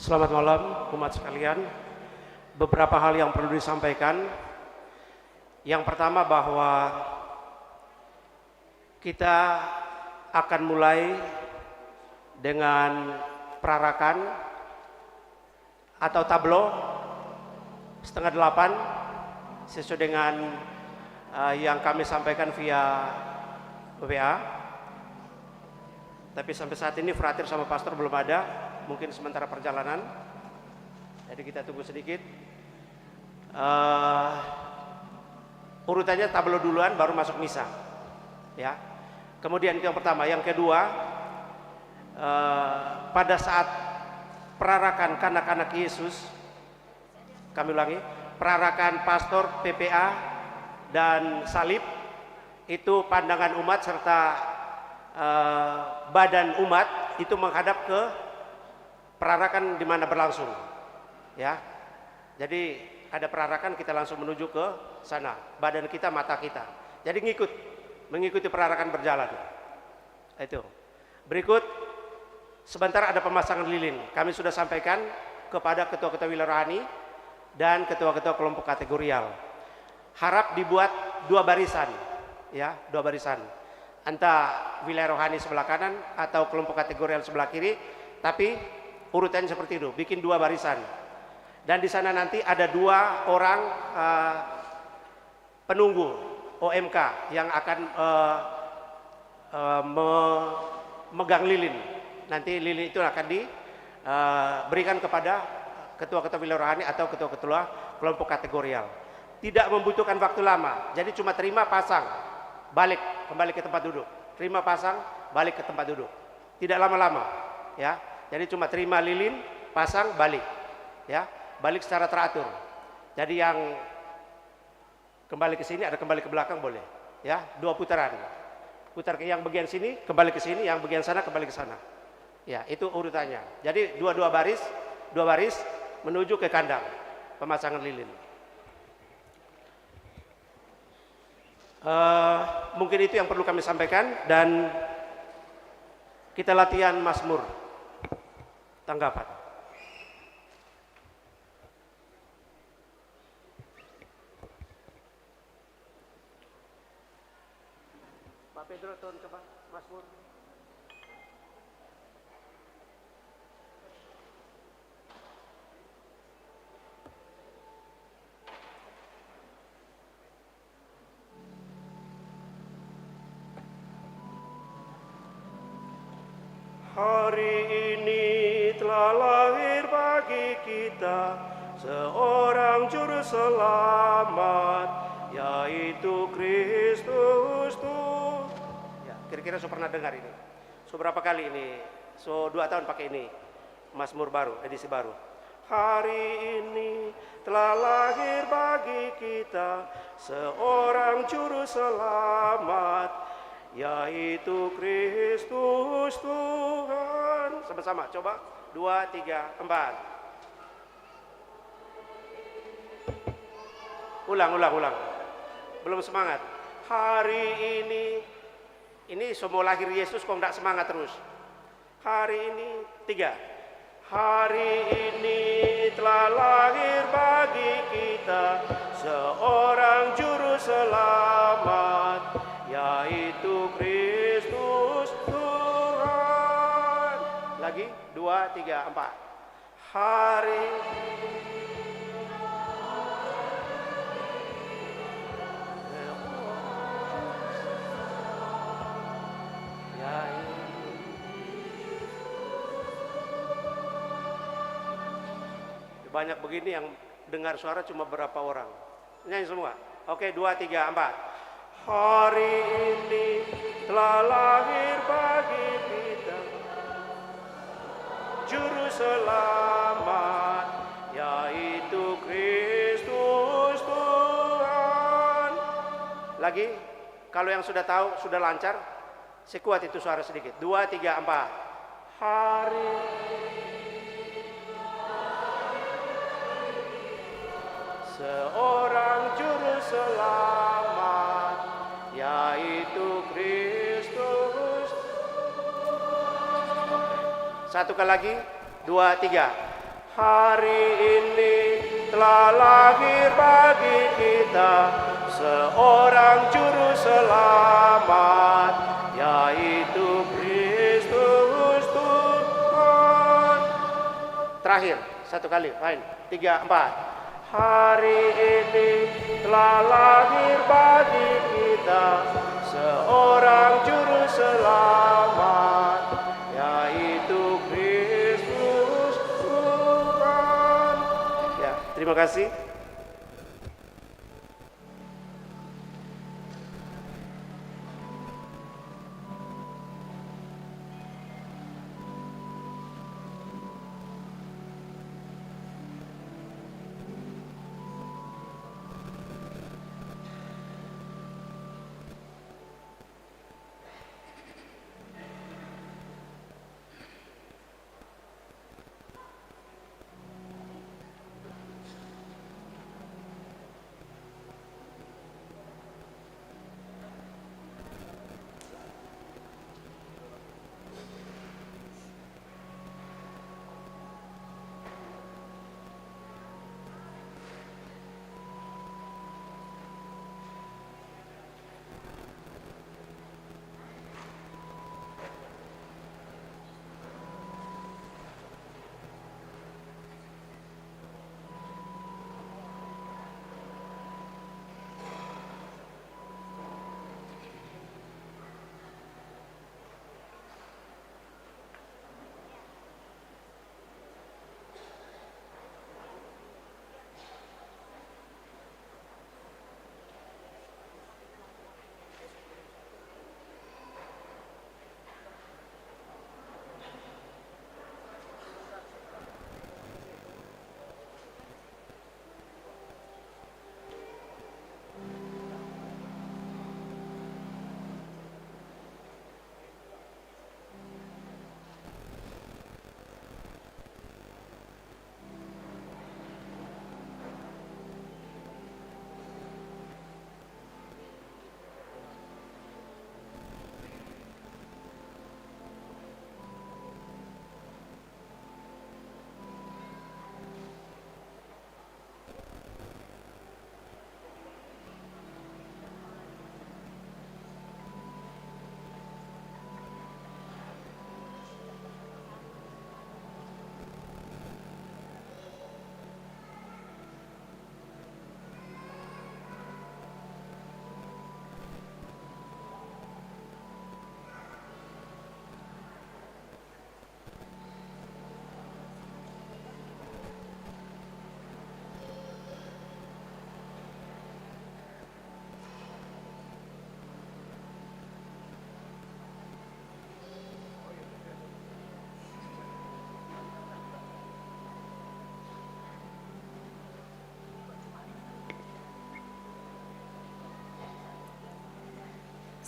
Selamat malam umat sekalian. Beberapa hal yang perlu disampaikan. Yang pertama bahwa kita akan mulai dengan perarakan atau tablo 7:30 sesuai dengan yang kami sampaikan via WA. Tapi sampai saat ini frater sama pastor belum ada, mungkin sementara perjalanan, jadi kita tunggu sedikit. Urutannya tablo duluan baru masuk misa, ya. Kemudian itu yang pertama. Yang kedua, pada saat perarakan kanak-kanak Yesus, kami ulangi, perarakan pastor, PPA dan salib, itu pandangan umat serta badan umat itu menghadap ke perarakan di mana berlangsung, ya. Jadi ada perarakan, kita langsung menuju ke sana, badan kita, mata kita, jadi mengikuti perarakan berjalan. Itu berikut sebentar ada pemasangan lilin. Kami sudah sampaikan kepada ketua-ketua wilayah rohani dan ketua-ketua kelompok kategorial, harap dibuat dua barisan, ya, dua barisan, entah wilayah rohani sebelah kanan atau kelompok kategorial sebelah kiri, tapi urutannya seperti itu, bikin dua barisan. Dan di sana nanti ada dua orang penunggu OMK yang akan memegang lilin. Nanti lilin itu akan diberikan kepada ketua-ketua wilayah rohani atau ketua-ketua kelompok kategorial. Tidak membutuhkan waktu lama, jadi cuma terima, pasang, balik, kembali ke tempat duduk, terima, pasang, balik ke tempat duduk, tidak lama-lama, ya. Jadi cuma terima lilin, pasang, balik, ya, balik secara teratur. Jadi yang kembali ke sini ada kembali ke belakang boleh, ya, dua putaran, putar ke yang bagian sini, kembali ke sini, yang bagian sana kembali ke sana, ya, itu urutannya. Jadi dua baris menuju ke kandang pemasangan lilin. Mungkin itu yang perlu kami sampaikan, dan kita latihan Mazmur. Tanggapan. Pak Pedro, turun coba Mazmur. Hari ini telah lahir bagi kita seorang juru selamat, yaitu Kristus Tuhan. Ya, kira-kira so pernah dengar ini? So berapa kali ini? So 2 tahun pakai ini, Mazmur baru, edisi baru. Hari ini telah lahir bagi kita seorang juru selamat, yaitu Kristus Tuhan. Sama-sama, coba 2, 3, 4. Ulang. Belum semangat. Hari ini semua lahir Yesus kok enggak semangat terus. Hari ini 3. Hari ini telah lahir bagi kita seorang juru selamat, yaitu Kristus Tuhan. Lagi 2, 3, 4. Hari banyak begini yang dengar suara cuma berapa orang. Nyanyi semua. Oke, 2, 3, 4. Hari ini telah lahir bagi kita juru selamat, yaitu Kristus Tuhan. Lagi, kalau yang sudah tahu, sudah lancar, sekuat itu suara sedikit. 2, 3, 4. Hari seorang juru selamat, yaitu Kristus. Satu kali lagi, 2, 3. Hari ini telah lahir bagi kita seorang juru selamat, yaitu Kristus Tuhan. Terakhir, satu kali, fine. 3, 4. Hari ini telah lahir bagi kita seorang juru selamat, yaitu Kristus Tuhan. Ya, terima kasih.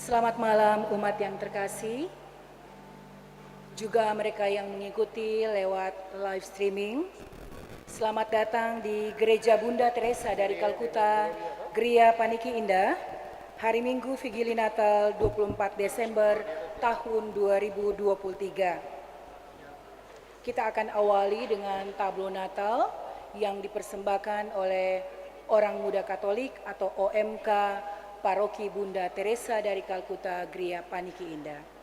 Selamat malam umat yang terkasih, juga mereka yang mengikuti lewat live streaming. Selamat datang di Gereja Bunda Teresa dari Kalkuta, Gria Paniki Indah, hari Minggu Vigili Natal 24 Desember tahun 2023. Kita akan awali dengan tablo Natal yang dipersembahkan oleh Orang Muda Katolik atau OMK Paroki Bunda Teresa dari Kalkuta, Gria Paniki Indah.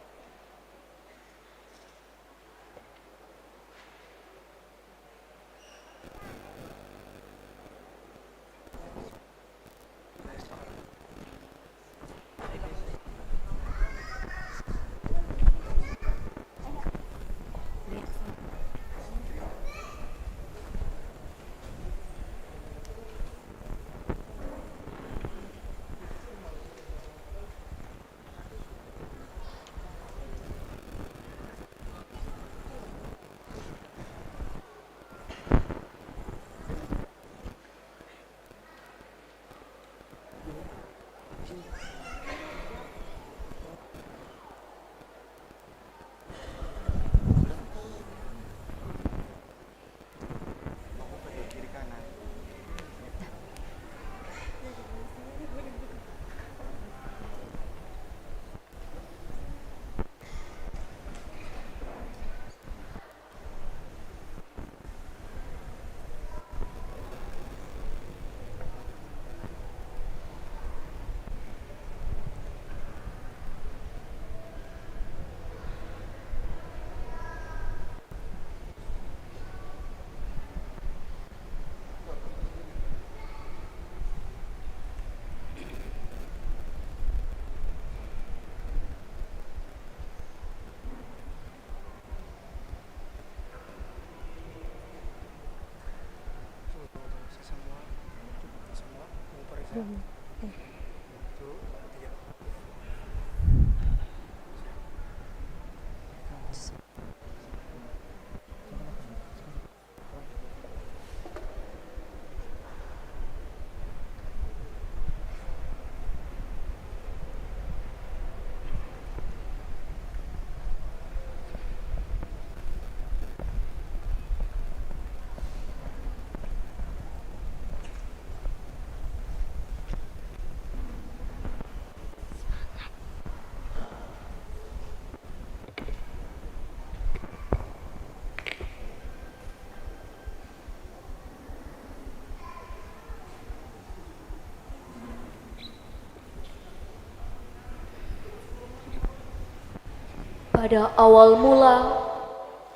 Pada awal mula,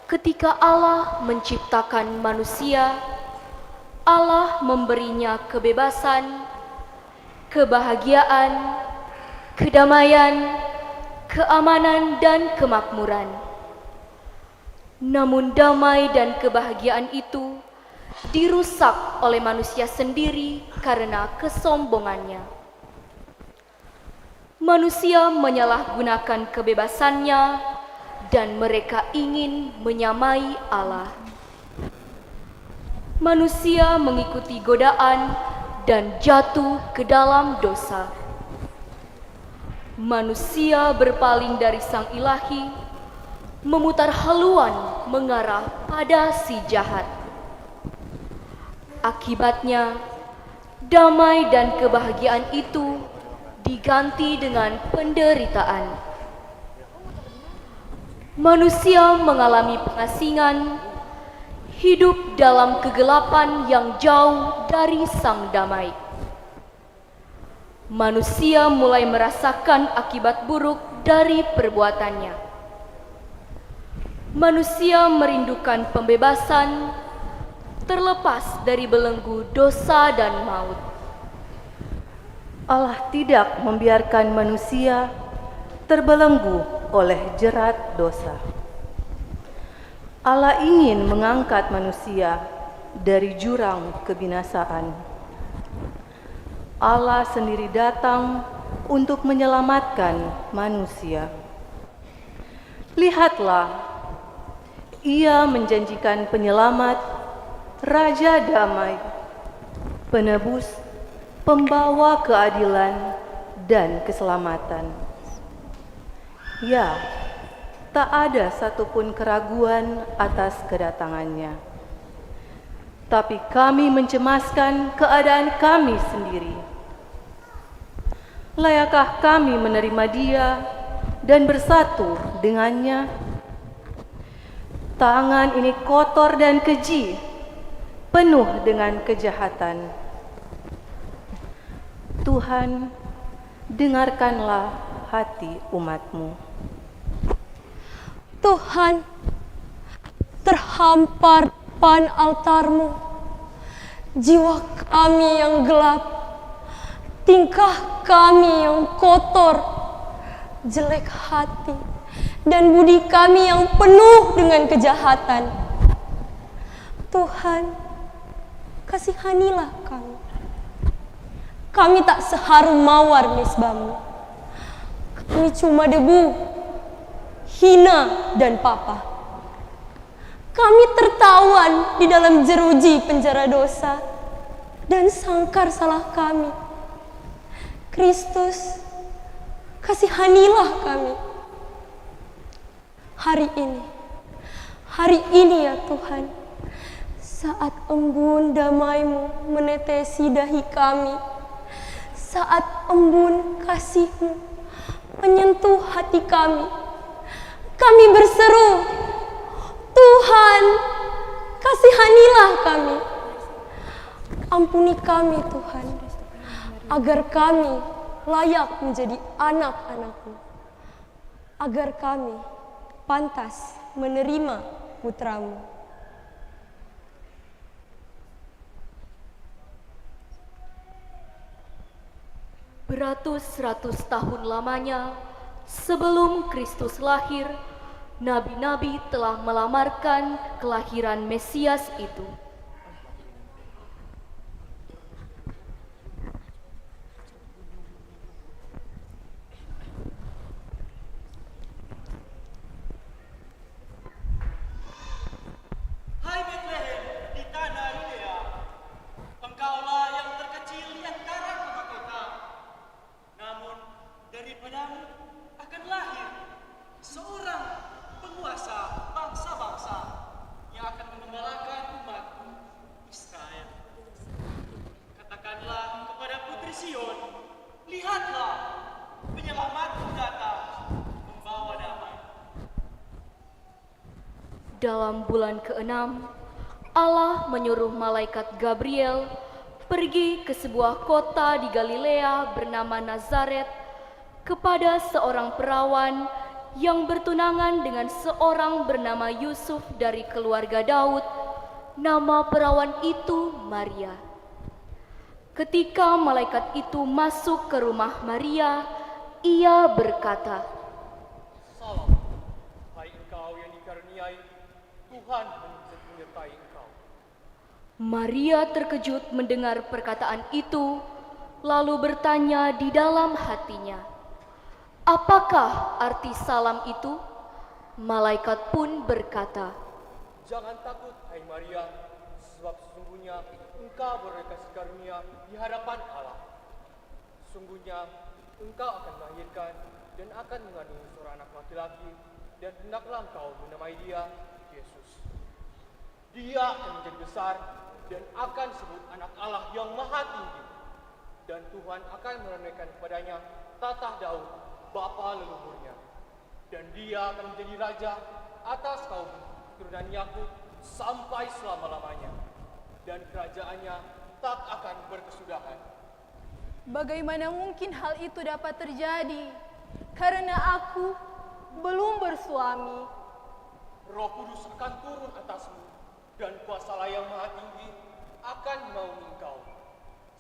ketika Allah menciptakan manusia, Allah memberinya kebebasan, kebahagiaan, kedamaian, keamanan, dan kemakmuran. Namun damai dan kebahagiaan itu dirusak oleh manusia sendiri karena kesombongannya. Manusia menyalahgunakan kebebasannya dan mereka ingin menyamai Allah. Manusia mengikuti godaan dan jatuh ke dalam dosa. Manusia berpaling dari Sang Ilahi, memutar haluan mengarah pada si jahat. Akibatnya, damai dan kebahagiaan itu diganti dengan penderitaan. Manusia mengalami pengasingan, hidup dalam kegelapan yang jauh dari Sang Damai. Manusia mulai merasakan akibat buruk dari perbuatannya. Manusia merindukan pembebasan, terlepas dari belenggu dosa dan maut. Allah tidak membiarkan manusia terbelenggu oleh jerat dosa. Allah ingin mengangkat manusia dari jurang kebinasaan. Allah sendiri datang untuk menyelamatkan manusia. Lihatlah, Ia menjanjikan penyelamat, Raja Damai, penebus, pembawa keadilan dan keselamatan. Ya, tak ada satupun keraguan atas kedatangannya. Tapi kami mencemaskan keadaan kami sendiri. Layakkah kami menerima Dia dan bersatu dengannya? Tangan ini kotor dan keji, penuh dengan kejahatan. Tuhan, dengarkanlah hati umat-Mu. Tuhan, terhampar depan altar-Mu jiwa kami yang gelap, tingkah kami yang kotor, jelek hati, dan budi kami yang penuh dengan kejahatan. Tuhan, kasihanilah kami. Kami tak seharum mawar mesbah-Mu. Kami cuma debu, hina dan papa. Kami tertawan di dalam jeruji penjara dosa dan sangkar salah kami. Kristus, kasihanilah kami. Hari ini ya Tuhan, saat embun damai-Mu menetesi dahi kami, saat embun kasih-Mu menyentuh hati kami, kami berseru, Tuhan, kasihanilah kami. Ampuni kami Tuhan, agar kami layak menjadi anak-anak-Mu, agar kami pantas menerima putra-Mu. Beratus-ratus tahun lamanya sebelum Kristus lahir, nabi-nabi telah melamarkan kelahiran Mesias itu. Dalam bulan ke-6, Allah menyuruh malaikat Gabriel pergi ke sebuah kota di Galilea bernama Nazaret kepada seorang perawan yang bertunangan dengan seorang bernama Yusuf dari keluarga Daud. Nama perawan itu Maria. Ketika malaikat itu masuk ke rumah Maria, ia berkata, "Salam, hai engkau yang dikaruniai, Tuhan menyertai engkau." Maria terkejut mendengar perkataan itu, lalu bertanya di dalam hatinya, "Apakah arti salam itu?" Malaikat pun berkata, Jangan takut, hai Maria, sebab sesungguhnya engkau beroleh kasih karunia di hadapan Allah. Sungguhnya engkau akan melahirkan dan akan mengandung seorang anak laki-laki, dan hendaklah engkau menamai dia Yesus. Dia akan menjadi besar dan akan disebut anak Allah yang maha tinggi. Dan Tuhan akan menunaikan kepadanya tatah Daud, bapa leluhurnya. Dan dia akan menjadi raja atas kaum keturunan Yakub sampai selama-lamanya. Dan kerajaannya tak akan berkesudahan. Bagaimana mungkin hal itu dapat terjadi? Karena aku belum bersuami. Roh Kudus akan turun atasmu, dan kuasa Allah yang maha tinggi akan menaungi engkau.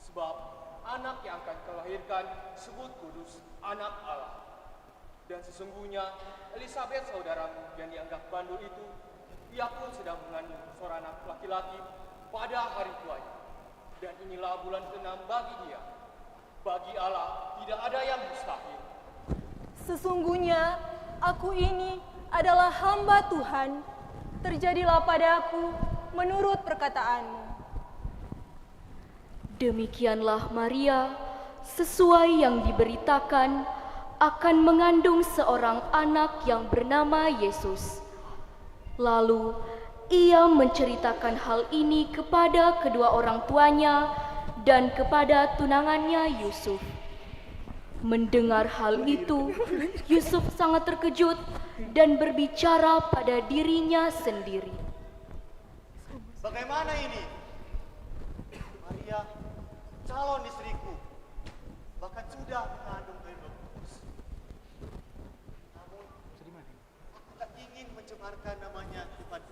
Sebab anak yang akan kau lahirkan disebut kudus, anak Allah. Dan sesungguhnya Elisabet saudaramu yang dianggap bandul itu, ia pun sedang mengandung seorang anak laki-laki pada hari tuanya. Dan inilah bulan ke-6 bagi dia. Bagi Allah tidak ada yang mustahil. Sesungguhnya aku ini adalah hamba Tuhan. Terjadilah padaku menurut perkataanmu. Demikianlah Maria, sesuai yang diberitakan, akan mengandung seorang anak yang bernama Yesus. Lalu ia menceritakan hal ini kepada kedua orang tuanya dan kepada tunangannya Yusuf. Mendengar hal itu, Yusuf sangat terkejut dan berbicara pada dirinya sendiri. Bagaimana ini? Maria, calon istriku, bahkan sudah mengandung dari Roh Kudus. Namun, aku tak ingin mencemarkan namanya Tuhan.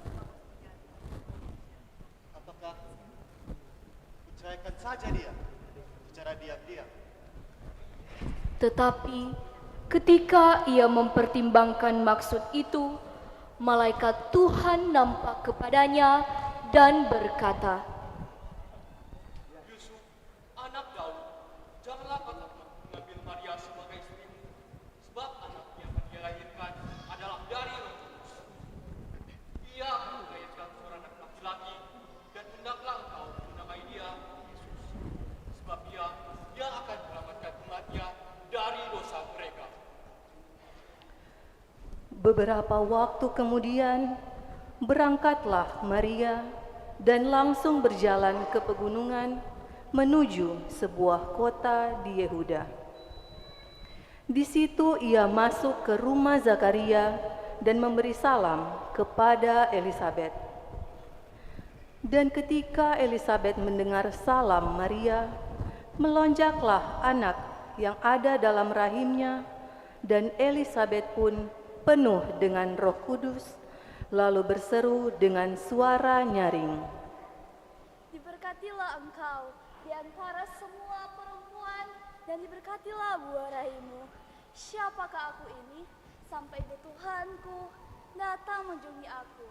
Apakah kuceraikan saja dia secara diam-diam? Tetapi ketika ia mempertimbangkan maksud itu, malaikat Tuhan nampak kepadanya dan berkata, Yusuf, anak Daud, janganlah kau mengambil Maria sebagai istrimu, sebab anak yang akan dia lahirkan adalah dari Roh Kudus. Ia akan melahirkan seorang anak laki-laki, dan hendaklah engkau menamai dia Yesus, sebab dia akan menyelamatkan umatnya dari dosa mereka. Beberapa waktu kemudian, berangkatlah Maria dan langsung berjalan ke pegunungan menuju sebuah kota di Yehuda. Di situ ia masuk ke rumah Zakaria dan memberi salam kepada Elisabet. Dan ketika Elisabet mendengar salam Maria, melonjaklah anak yang ada dalam rahimnya, dan Elisabet pun penuh dengan Roh Kudus, lalu berseru dengan suara nyaring, "Diberkatilah engkau di antara semua perempuan, dan diberkatilah buah rahimmu. Siapakah aku ini, sampai Tuhanku datang mengunjungi aku?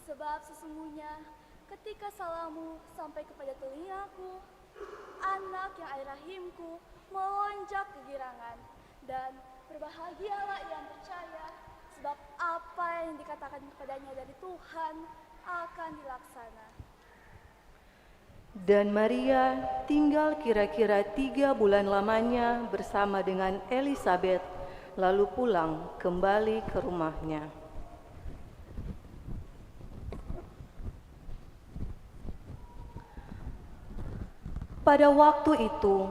Sebab sesungguhnya ketika salammu sampai kepada telingaku, anak yang air rahimku melonjak kegirangan. Dan berbahagialah yang percaya, sebab apa yang dikatakan kepadanya dari Tuhan akan dilaksana." Dan Maria tinggal kira-kira 3 bulan lamanya bersama dengan Elisabet, lalu pulang kembali ke rumahnya. Pada waktu itu,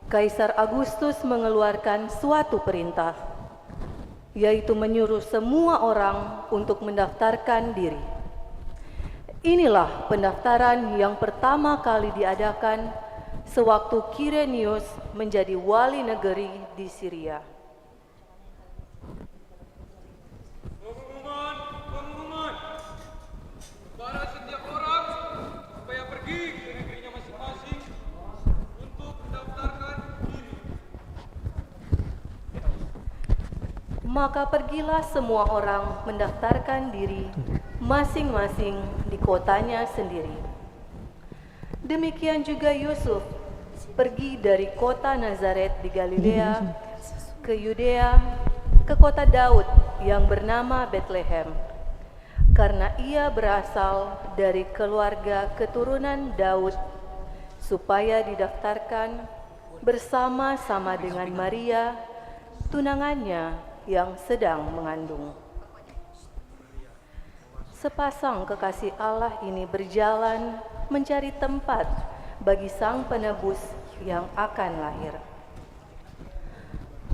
Kaisar Agustus mengeluarkan suatu perintah, yaitu menyuruh semua orang untuk mendaftarkan diri. Inilah pendaftaran yang pertama kali diadakan sewaktu Kirenius menjadi wali negeri di Syria. Pengumuman. Para setiap orang supaya pergi ke negerinya masing-masing untuk mendaftarkan diri. Maka pergilah semua orang mendaftarkan diri masing-masing di kotanya sendiri. Demikian juga Yusuf pergi dari kota Nazaret di Galilea ke Yudea, ke kota Daud yang bernama Betlehem, karena ia berasal dari keluarga keturunan Daud, supaya didaftarkan bersama-sama dengan Maria, tunangannya yang sedang mengandung. Sepasang kekasih Allah ini berjalan mencari tempat bagi sang penebus yang akan lahir.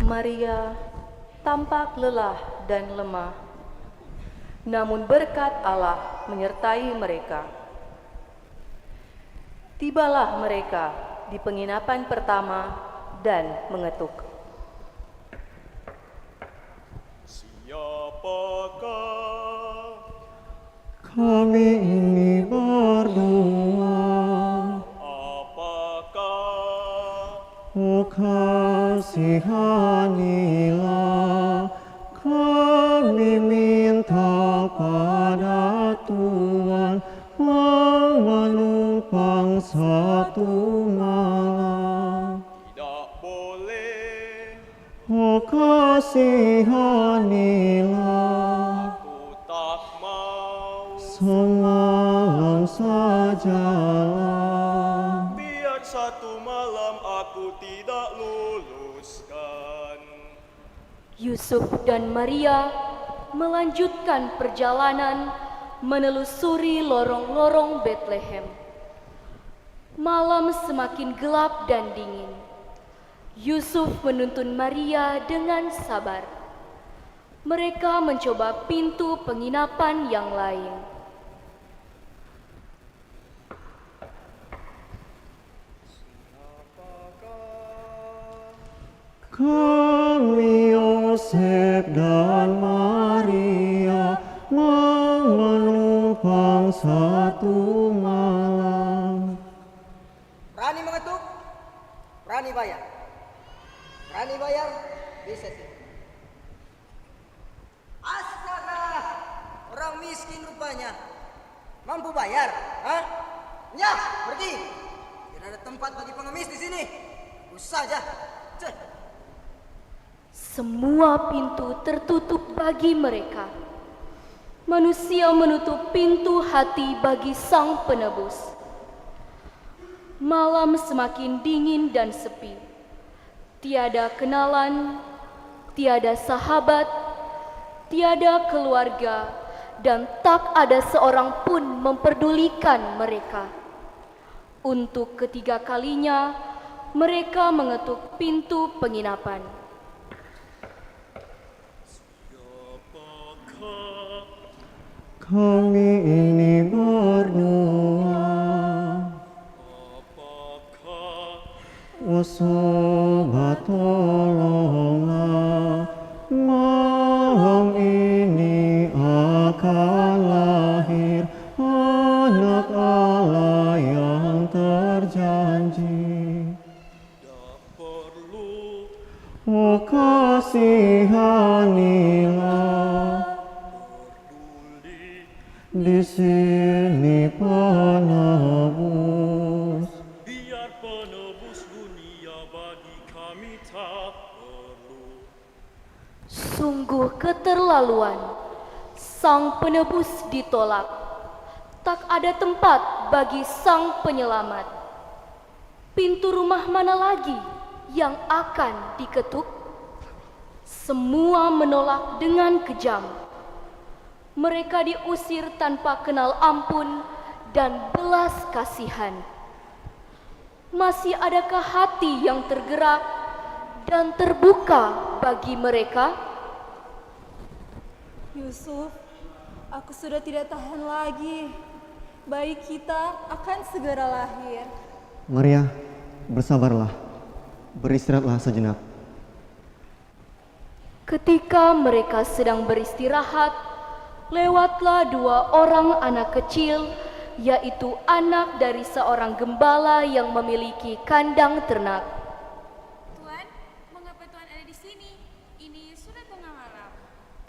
Maria tampak lelah dan lemah, namun berkat Allah menyertai mereka. Tibalah mereka di penginapan pertama dan mengetuk. Siapakah? Kami ini berdua. Oh kasihanilah, kami minta pada Tuhan menumpang satu malam. Tidak boleh. Oh kasihanilah, Aku tak mau. semalam sajalah. Biar satu malam aku tidak luluskan. Yusuf dan Maria melanjutkan perjalanan menelusuri lorong-lorong Betlehem. Malam semakin gelap dan dingin. Yusuf menuntun Maria dengan sabar. Mereka mencoba pintu penginapan yang lain. Kami Yosef dan Maria menumpang satu malam. Berani mengetuk, berani bayar. Berani bayar, bisa sih. Astaga, orang miskin rupanya. Mampu bayar, hah? Ya, pergi. Tidak ada tempat bagi pengemis di sini. Usah saja. Semua pintu tertutup bagi mereka. Manusia menutup pintu hati bagi sang penebus. Malam semakin dingin dan sepi. Tiada kenalan, tiada sahabat, tiada keluarga, dan tak ada seorang pun memperdulikan mereka. Untuk ketiga kalinya, mereka mengetuk pintu penginapan. Kami ini berdua. Oh sobat, tolonglah, malam ini akan lahir anak Allah yang terjanji. Oh kasihanilah, di sini penebus. Biar penebus dunia bagi kami tak perlu. Sungguh keterlaluan, sang penebus ditolak. Tak ada tempat bagi sang penyelamat. Pintu rumah mana lagi yang akan diketuk? Semua menolak dengan kejam. Mereka diusir tanpa kenal ampun dan belas kasihan. Masih adakah hati yang tergerak dan terbuka bagi mereka? Yusuf, aku sudah tidak tahan lagi. bayi kita akan segera lahir. Maria, bersabarlah, beristirahatlah sejenak. Ketika mereka sedang beristirahat, lewatlah 2 orang anak kecil, yaitu anak dari seorang gembala yang memiliki kandang ternak. Tuan, mengapa Tuan ada di sini? Ini sudah tengah malam.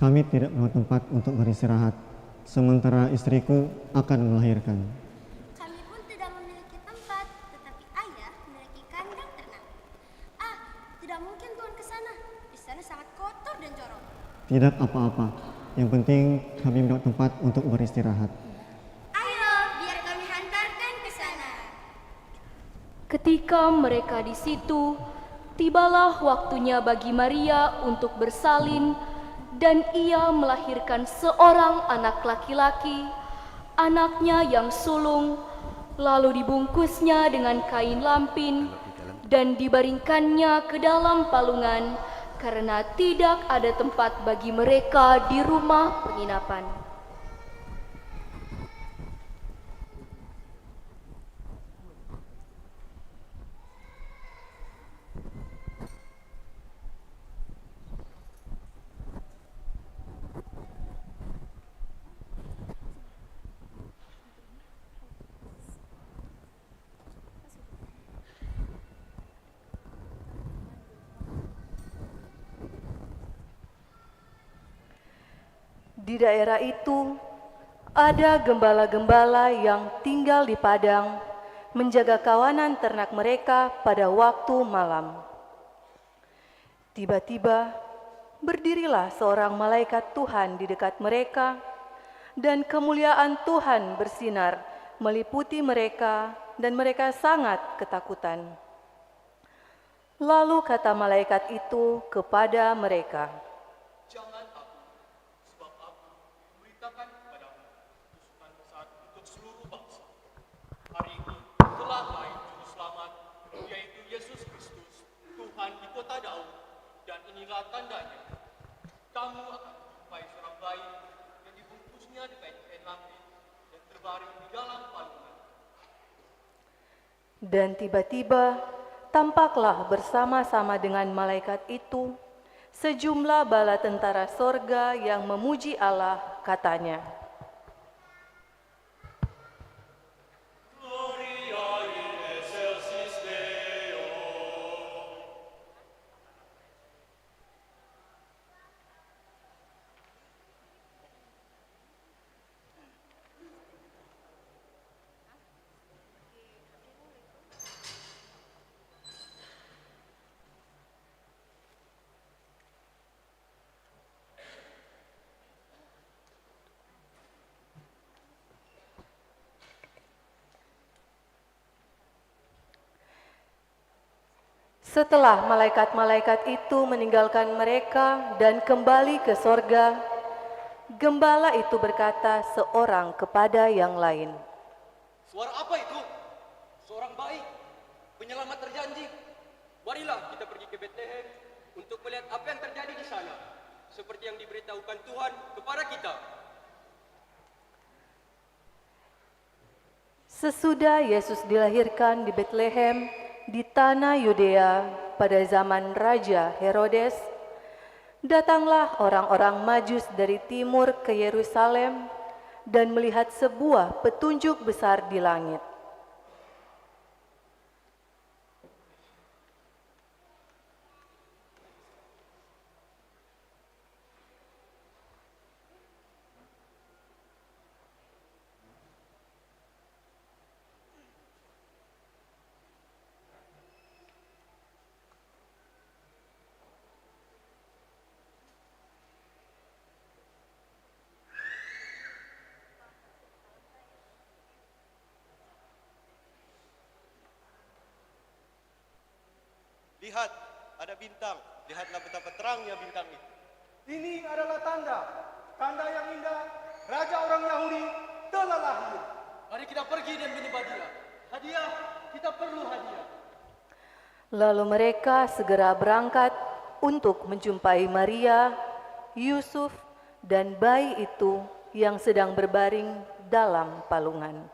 Kami tidak punya tempat untuk beristirahat, sementara istriku akan melahirkan. Kami pun tidak memiliki tempat, tetapi ayah memiliki kandang ternak. Tidak mungkin Tuan ke sana. Di sana sangat kotor dan jorok. Tidak apa-apa, yang penting kami mendapat tempat untuk beristirahat. Ayo, biar kami hantarkan ke sana. Ketika mereka di situ, tibalah waktunya bagi Maria untuk bersalin, dan ia melahirkan seorang anak laki-laki, anaknya yang sulung, lalu dibungkusnya dengan kain lampin dan dibaringkannya ke dalam palungan karena tidak ada tempat bagi mereka di rumah penginapan. Di daerah itu, ada gembala-gembala yang tinggal di padang, menjaga kawanan ternak mereka pada waktu malam. Tiba-tiba, berdirilah seorang malaikat Tuhan di dekat mereka, dan kemuliaan Tuhan bersinar meliputi mereka, dan mereka sangat ketakutan. Lalu kata malaikat itu kepada mereka, Jangan takut, sebab aku memberitakan kepadamu tusukan besar untuk seluruh bangsa. Hari ini telah lahir juru selamat, yaitu Yesus Kristus, Tuhan di kota Daud, dan inilah tandanya. Kamu akan menjumpai seorang bayi yang dibungkusnya dengan kain lampin dan terbaring di dalam palungan. dan tiba-tiba tampaklah bersama-sama dengan malaikat itu sejumlah bala tentara sorga yang memuji Allah, katanya, Gloria in excelsis Deo. Setelah malaikat-malaikat itu meninggalkan mereka dan kembali ke sorga, gembala itu berkata seorang kepada yang lain, Suara apa itu? Seorang bayi, penyelamat terjanji. Marilah kita pergi ke Bethlehem untuk melihat apa yang terjadi di sana, seperti yang diberitahukan Tuhan kepada kita. Sesudah Yesus dilahirkan di Bethlehem di tanah Yudea pada zaman Raja Herodes, datanglah orang-orang Majus dari timur ke Yerusalem dan melihat sebuah petunjuk besar di langit. Lihat, ada bintang. Lihatlah betapa terangnya bintang itu. Ini adalah tanda yang indah. Raja orang Yahudi telah lahir. Mari kita pergi dan menyembah dia. Hadiah, kita perlu hadiah. Lalu mereka segera berangkat untuk menjumpai Maria, Yusuf, dan bayi itu yang sedang berbaring dalam palungan.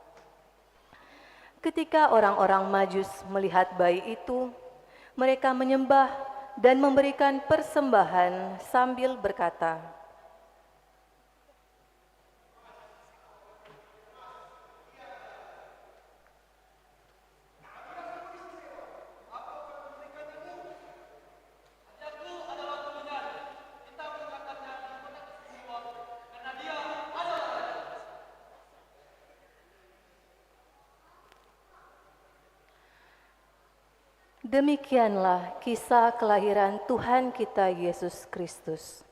Ketika orang-orang Majus melihat bayi itu, mereka menyembah dan memberikan persembahan sambil berkata, demikianlah kisah kelahiran Tuhan kita Yesus Kristus.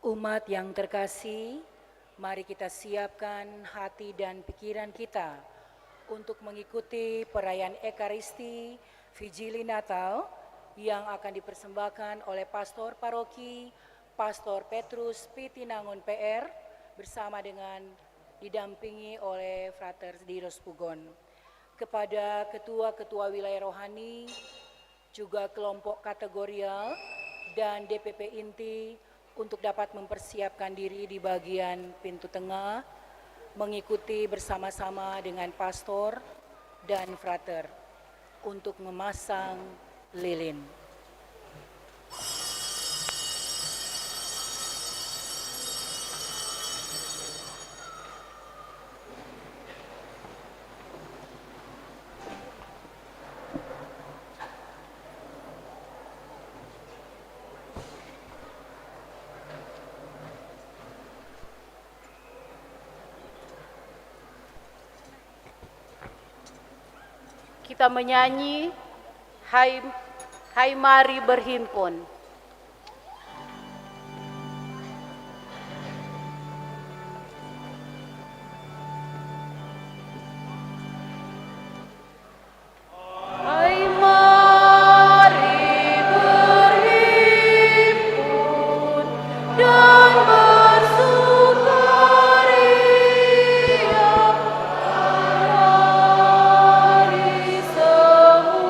Umat yang terkasih, mari kita siapkan hati dan pikiran kita untuk mengikuti perayaan Ekaristi Vigili Natal yang akan dipersembahkan oleh Pastor Paroki, Pastor Petrus Pitinangun PR bersama dengan didampingi oleh Frater Diros Pugon. Kepada ketua-ketua wilayah rohani, juga kelompok kategorial dan DPP inti untuk dapat mempersiapkan diri di bagian pintu tengah, mengikuti bersama-sama dengan pastor dan frater untuk memasang lilin. Kita menyanyi Hai Mari Berhimpun. Hai mari berhimpun dan bersukaria. Mari semua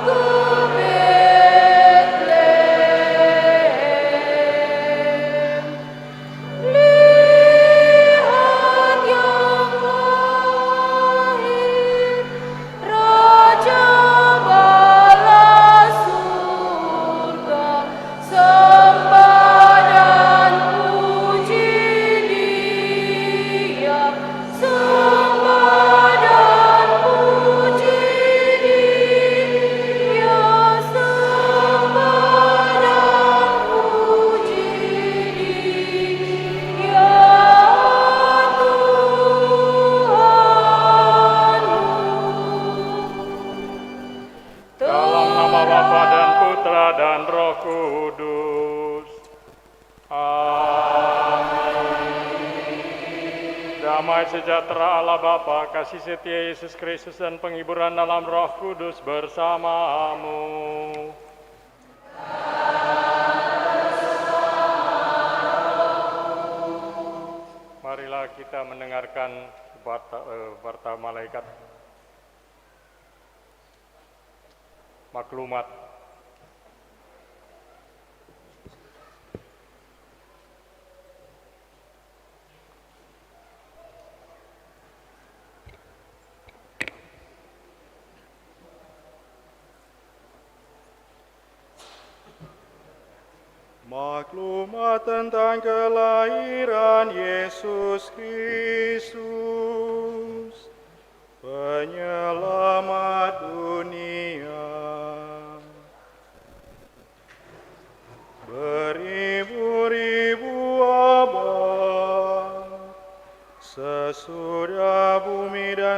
ke Betlehem. Lihat yang lahir, Raja bala surga, sembah dan puji Dia, sembah dan puji Dia, sembah dan puji Dia, Dalam nama Bapa dan Putra dan Roh Kudus. Amin. Damai sejahtera Allah Bapa, kasih setia Yesus Kristus dan penghiburan dalam Roh Kudus bersamamu. Marilah kita mendengarkan warta malaikat maklumat. Maklumat tentang kelahiran Yesus Kristus, penyelamat dunia. Beribu-ribu abad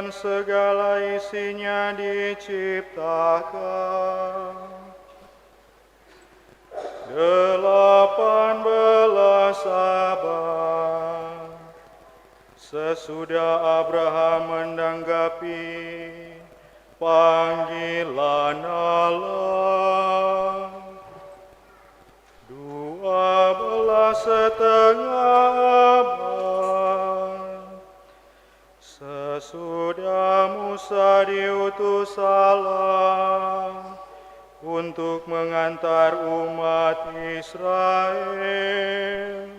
dan segala isinya diciptakan. 18 abad sesudah Abraham menanggapi panggilan Allah, 12,5 abad sesudah Musa diutus Allah untuk mengantar umat Israel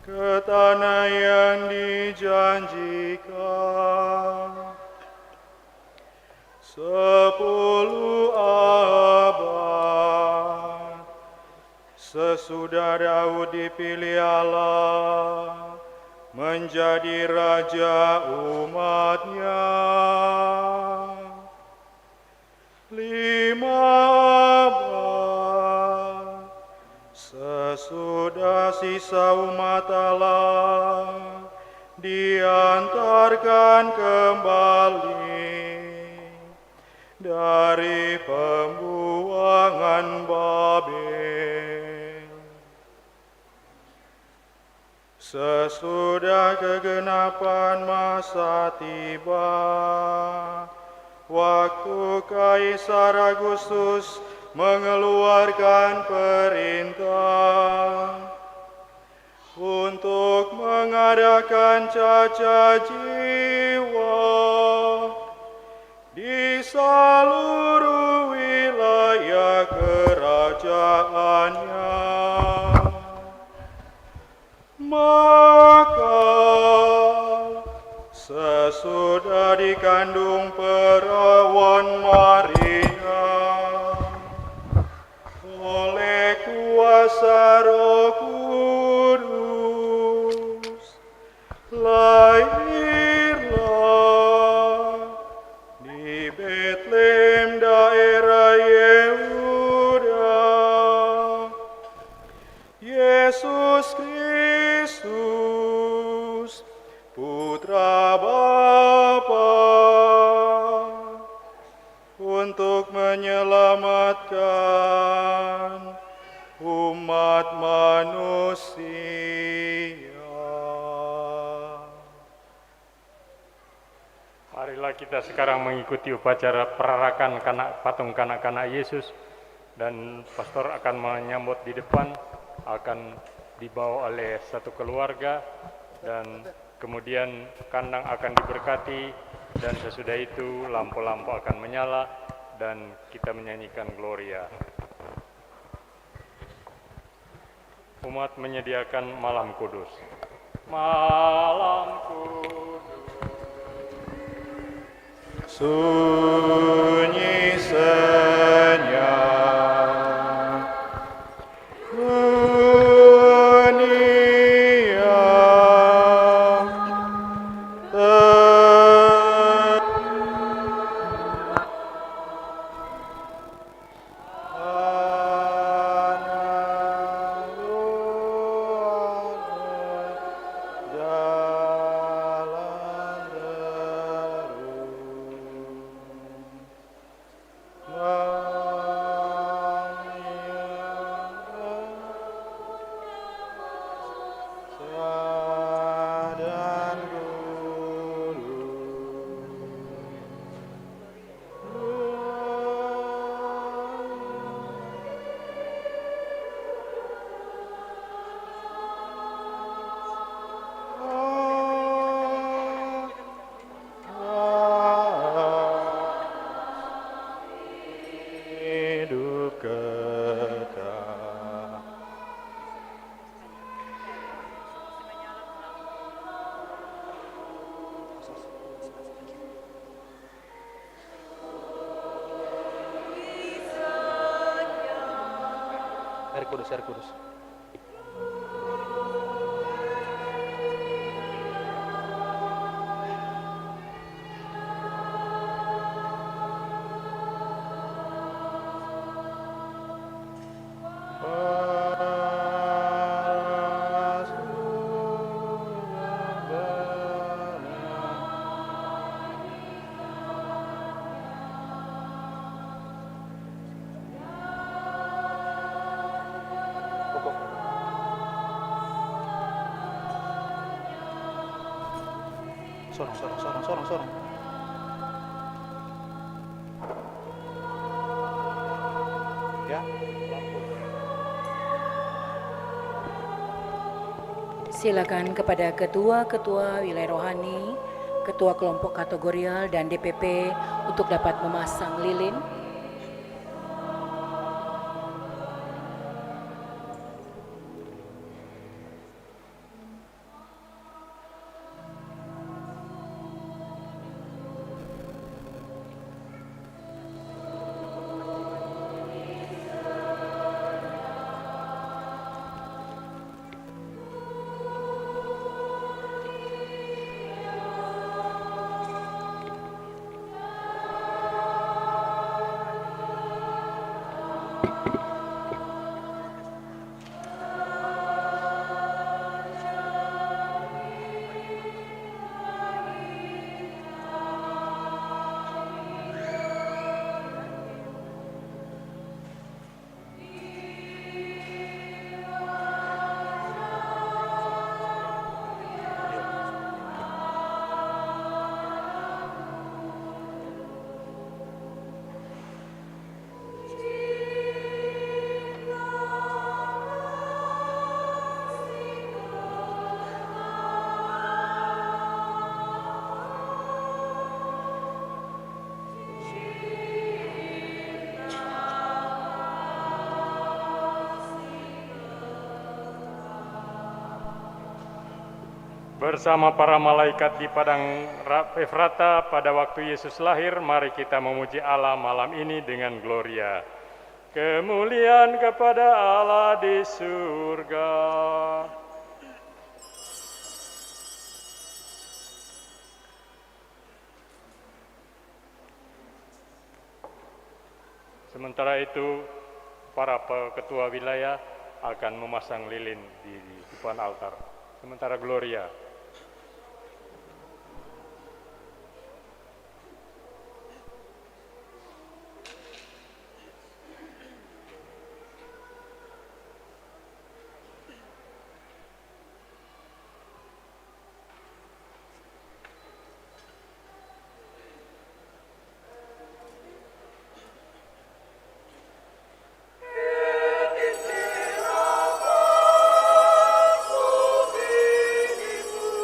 ke tanah yang dijanjikan. 10 abad sesudah Daud dipilih Allah menjadi raja umatnya. 5 abad sesudah sisa umat Allah diantarkan kembali dari pembuangan Babel. Sesudah kegenapan masa tiba, waktu Kaisar Agustus mengeluarkan perintah untuk mengadakan cacat jiwa di seluruh wilayah kerajaannya. Maka sesudah dikandung perawan Maria oleh kuasa Roh Kudus, lahirlah di Betlehem daerah Yehuda Yesus Kristus, Putra Bapa, untuk menyelamatkan umat manusia. Marilah kita sekarang mengikuti upacara perarakan patung kanak-kanak Yesus, dan pastor akan menyambut di depan, akan dibawa oleh satu keluarga, dan kemudian kandang akan diberkati, dan sesudah itu lampu-lampu akan menyala dan kita menyanyikan Gloria. Umat menyediakan malam kudus. Malam kudus. Sunyi senyap, dunia Air kudus, air kudus. Sorong. Ya. Silakan kepada ketua-ketua wilayah rohani, ketua kelompok kategorial dan DPP untuk dapat memasang lilin. Bersama para malaikat di padang Efrata pada waktu Yesus lahir, mari kita memuji Allah malam ini dengan gloria. Kemuliaan kepada Allah di surga. Sementara itu, para ketua wilayah akan memasang lilin di depan altar. Sementara gloria. Subinimus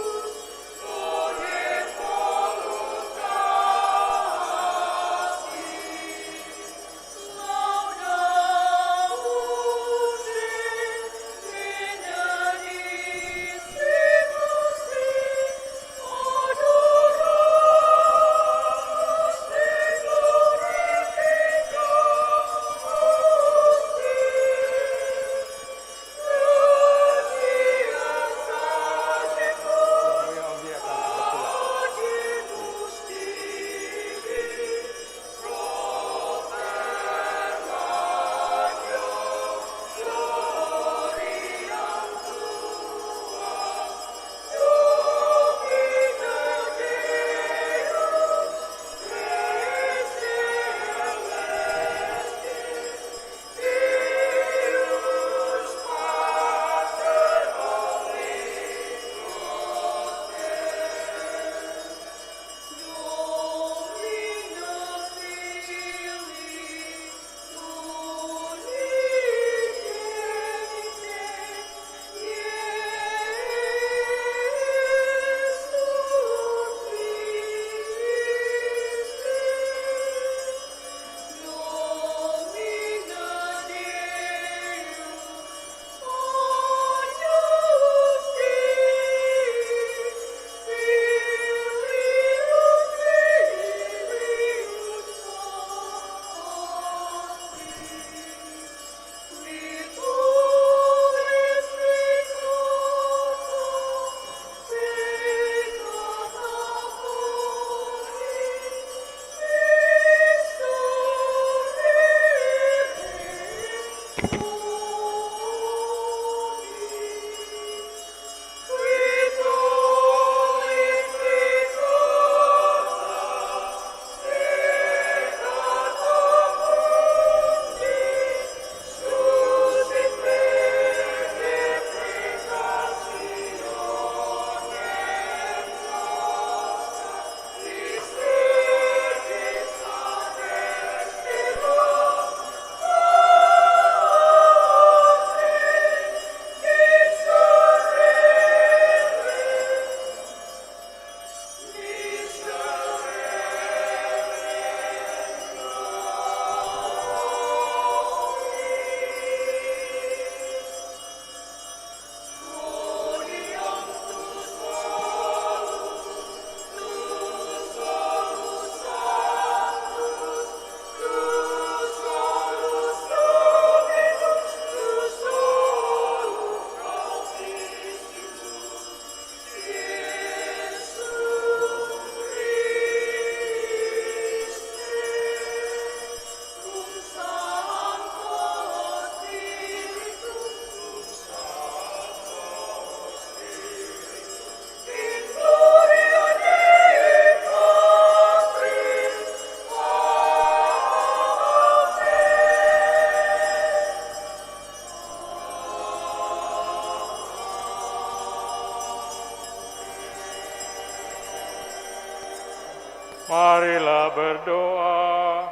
Marilah berdoa.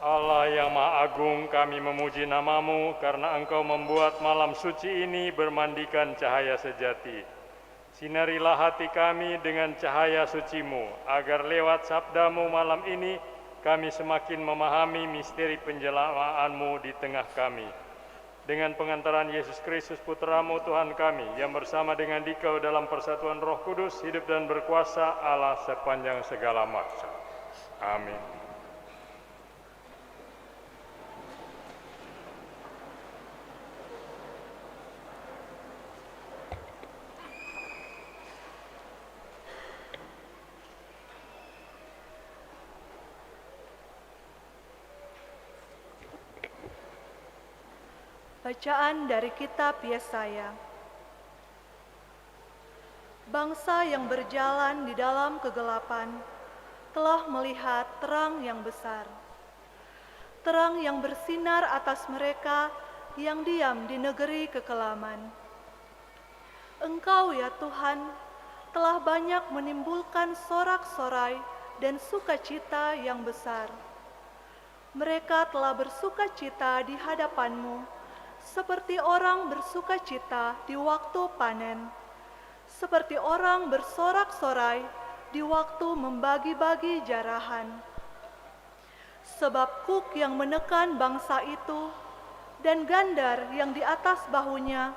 Allah yang Maha Agung, kami memuji nama-Mu karena Engkau membuat malam suci ini bermandikan cahaya sejati. Sinarilah hati kami dengan cahaya suci-Mu, agar lewat sabda-Mu malam ini kami semakin memahami misteri penjelaan-Mu di tengah kami. Dengan pengantaran Yesus Kristus Putra-Mu Tuhan kami, yang bersama dengan Dikau dalam persatuan Roh Kudus, hidup dan berkuasa Allah sepanjang segala masa. Amin. Bacaan dari Kitab Yesaya. Bangsa yang berjalan di dalam kegelapan telah melihat terang yang besar. Terang yang bersinar atas mereka yang diam di negeri kekelaman. Engkau ya Tuhan telah banyak menimbulkan sorak-sorai dan sukacita yang besar. Mereka telah bersukacita di hadapan-Mu, seperti orang bersukacita di waktu panen, seperti orang bersorak-sorai di waktu membagi-bagi jarahan. Sebab kuk yang menekan bangsa itu, dan gandar yang di atas bahunya,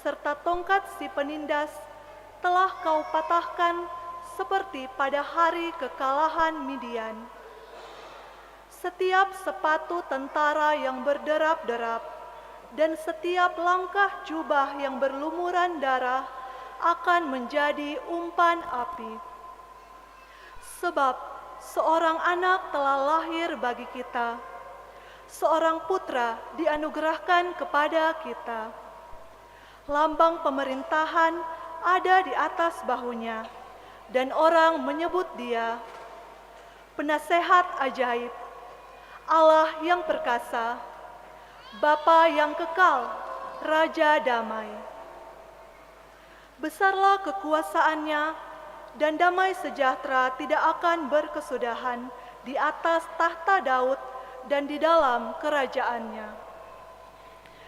serta tongkat si penindas, telah Kau patahkan seperti pada hari kekalahan Midian. Setiap sepatu tentara yang berderap-derap, dan setiap langkah jubah yang berlumuran darah akan menjadi umpan api. Sebab seorang anak telah lahir bagi kita, seorang putra dianugerahkan kepada kita. Lambang pemerintahan ada di atas bahunya, dan orang menyebut Dia Penasehat Ajaib, Allah yang perkasa, Bapa yang kekal, Raja damai. Besarlah kekuasaannya, dan damai sejahtera tidak akan berkesudahan di atas tahta Daud dan di dalam kerajaannya.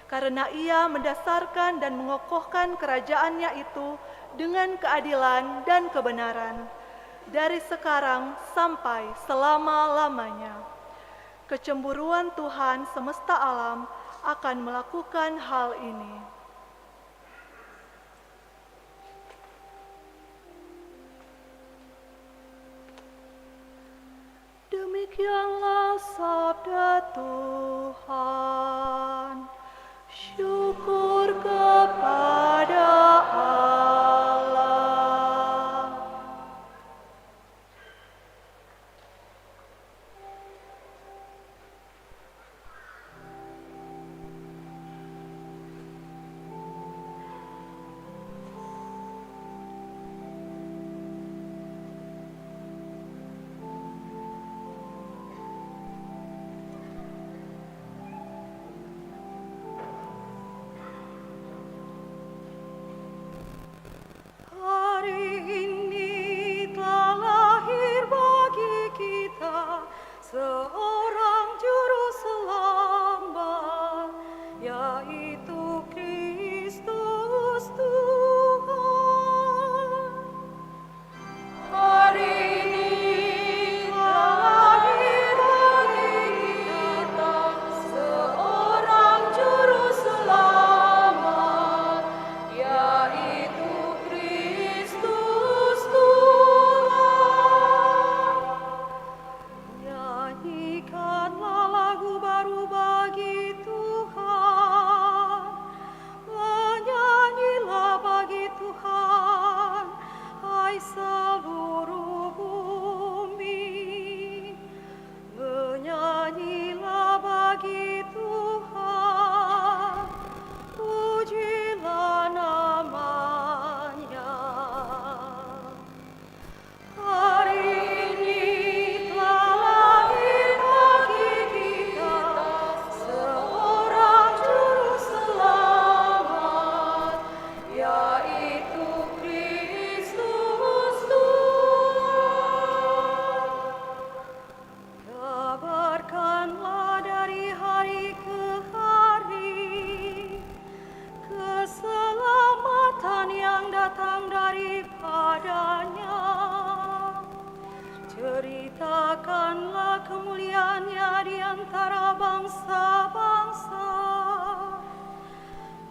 Karena Ia mendasarkan dan mengokohkan kerajaannya itu dengan keadilan dan kebenaran, dari sekarang sampai selama-lamanya. Kecemburuan Tuhan semesta alam akan melakukan hal ini. Demikianlah sabda Tuhan. Syukur kepada Allah. kemuliaannya di antara bangsa-bangsa.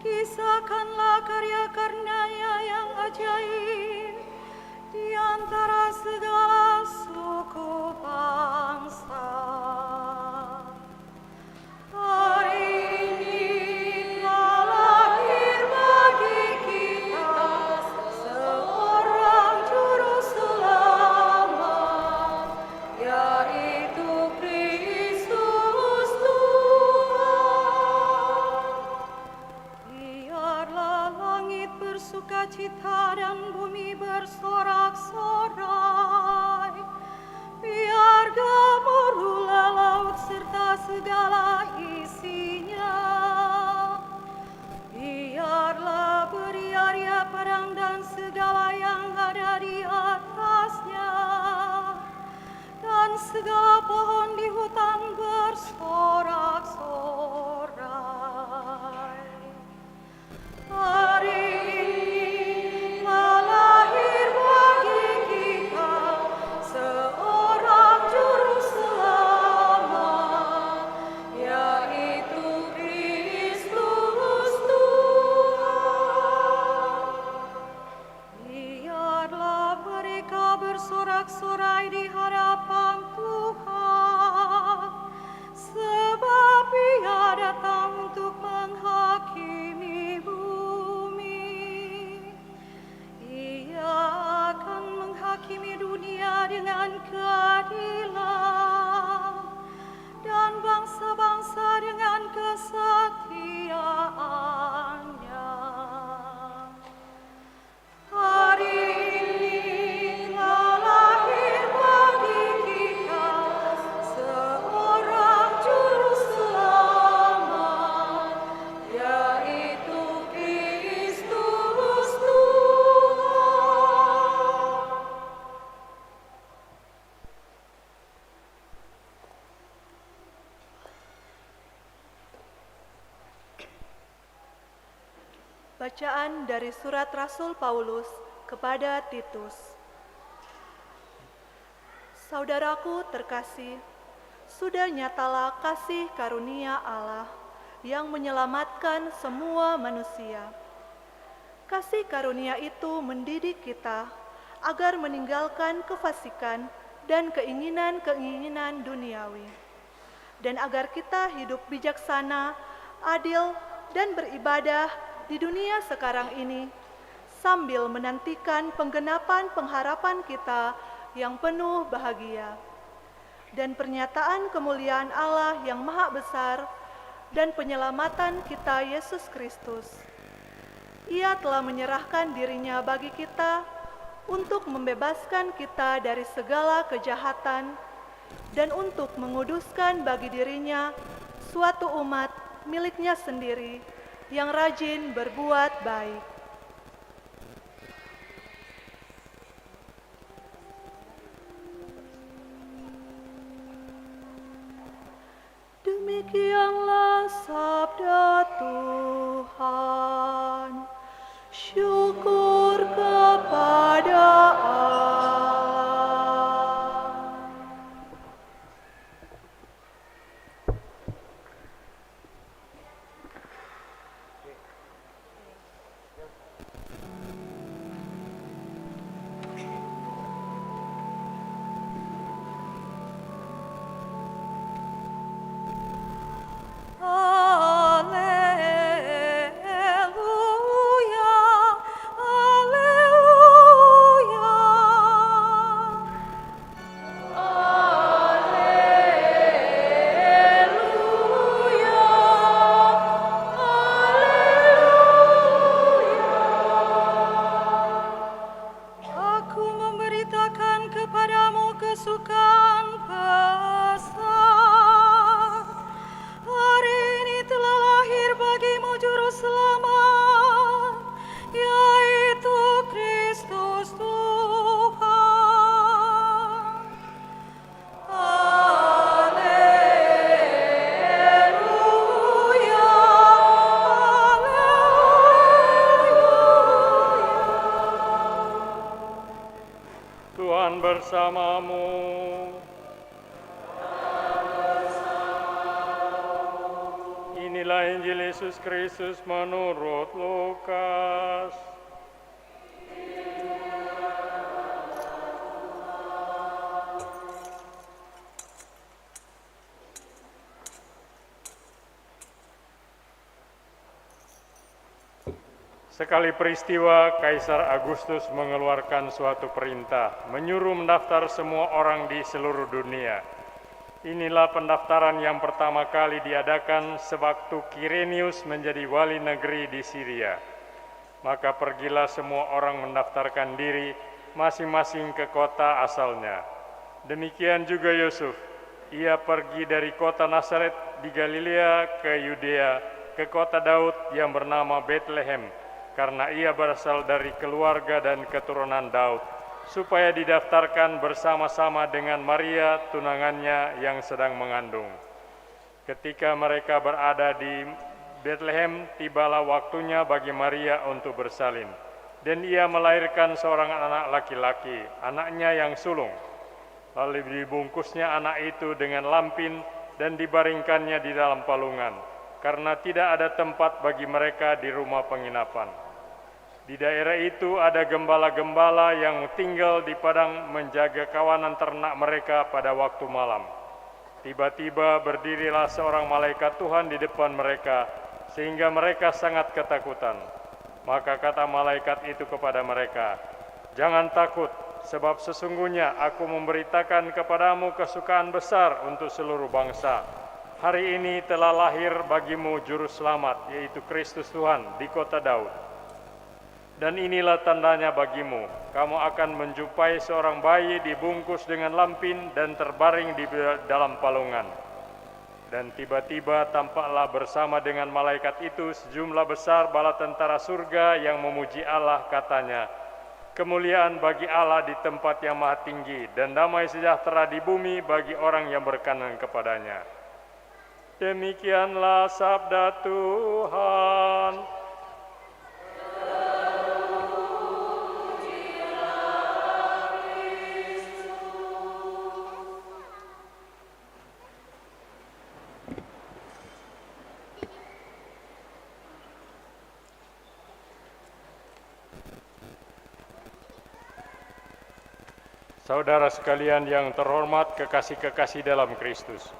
Kisahkanlah karya-karyanya yang ajaib di antara segala suku bangsa. Hari ini telah lahir bagi kita seorang juru selamat, yaitu Kristus Tuhan. Biarlah langit bersukacita dan bumi bersorak-sorai. Biar gemuruhlah laut serta segala isinya. Biarlah beria-ria padang dan segala yang ada di atasnya. Dan segala pohon di hutan bersorak-sorai. Hari ini telah lahir bagi kita seorang juru selamat, yaitu Kristus Tuhan. Biarlah mereka bersorak-sorai di hadapan Tuhan, sebab Ia datang untuk menghakimi bumi. Ia akan menghakimi dunia dengan keadilan dan bangsa-bangsa dengan kesetiaannya. Hari ini telah lahir bagi kita seorang juru selamat, yaitu Kristus Tuhan. Bacaan dari surat Rasul Paulus kepada Titus. Saudaraku terkasih, sudah nyatalah kasih karunia Allah yang menyelamatkan semua manusia. Kasih karunia itu mendidik kita agar meninggalkan kefasikan dan keinginan-keinginan duniawi, dan agar kita hidup bijaksana, adil, dan beribadah di dunia sekarang ini, sambil menantikan penggenapan pengharapan kita yang penuh bahagia, dan pernyataan kemuliaan Allah yang maha besar, dan penyelamatan kita Yesus Kristus. Ia telah menyerahkan dirinya bagi kita untuk membebaskan kita dari segala kejahatan, dan untuk menguduskan bagi dirinya suatu umat miliknya sendiri, yang rajin berbuat baik. Demikianlah sabda Tuhan. Syukur kepada Allah. bersamamu. Injil Yesus Kristus menurut Lukas. Sekali peristiwa, Kaisar Agustus mengeluarkan suatu perintah, menyuruh mendaftar semua orang di seluruh dunia. Inilah pendaftaran yang pertama kali diadakan sewaktu Quirinius menjadi wali negeri di Syria. Maka pergilah semua orang mendaftarkan diri masing-masing ke kota asalnya. Demikian juga Yusuf, ia pergi dari kota Nazaret di Galilea ke Yudea, ke kota Daud yang bernama Bethlehem, karena ia berasal dari keluarga dan keturunan Daud, supaya didaftarkan bersama-sama dengan Maria tunangannya yang sedang mengandung. Ketika mereka berada di Bethlehem, tibalah waktunya bagi Maria untuk bersalin, dan ia melahirkan seorang anak laki-laki, anaknya yang sulung. Lalu dibungkusnya anak itu dengan lampin dan dibaringkannya di dalam palungan, karena tidak ada tempat bagi mereka di rumah penginapan. Di daerah itu ada gembala-gembala yang tinggal di padang menjaga kawanan ternak mereka pada waktu malam. Tiba-tiba berdirilah seorang malaikat Tuhan di depan mereka, sehingga mereka sangat ketakutan. Maka kata malaikat itu kepada mereka, "Jangan takut, sebab sesungguhnya aku memberitakan kepadamu kesukaan besar untuk seluruh bangsa. Hari ini telah lahir bagimu juru selamat, yaitu Kristus Tuhan di kota Daud. Dan inilah tandanya bagimu, kamu akan menjumpai seorang bayi dibungkus dengan lampin dan terbaring di dalam palungan." Dan tiba-tiba tampaklah bersama dengan malaikat itu sejumlah besar bala tentara surga yang memuji Allah, katanya, "Kemuliaan bagi Allah di tempat yang maha tinggi, dan damai sejahtera di bumi bagi orang yang berkenan kepadanya." Demikianlah sabda Tuhan. Saudara sekalian yang terhormat, kekasih-kekasih dalam Kristus.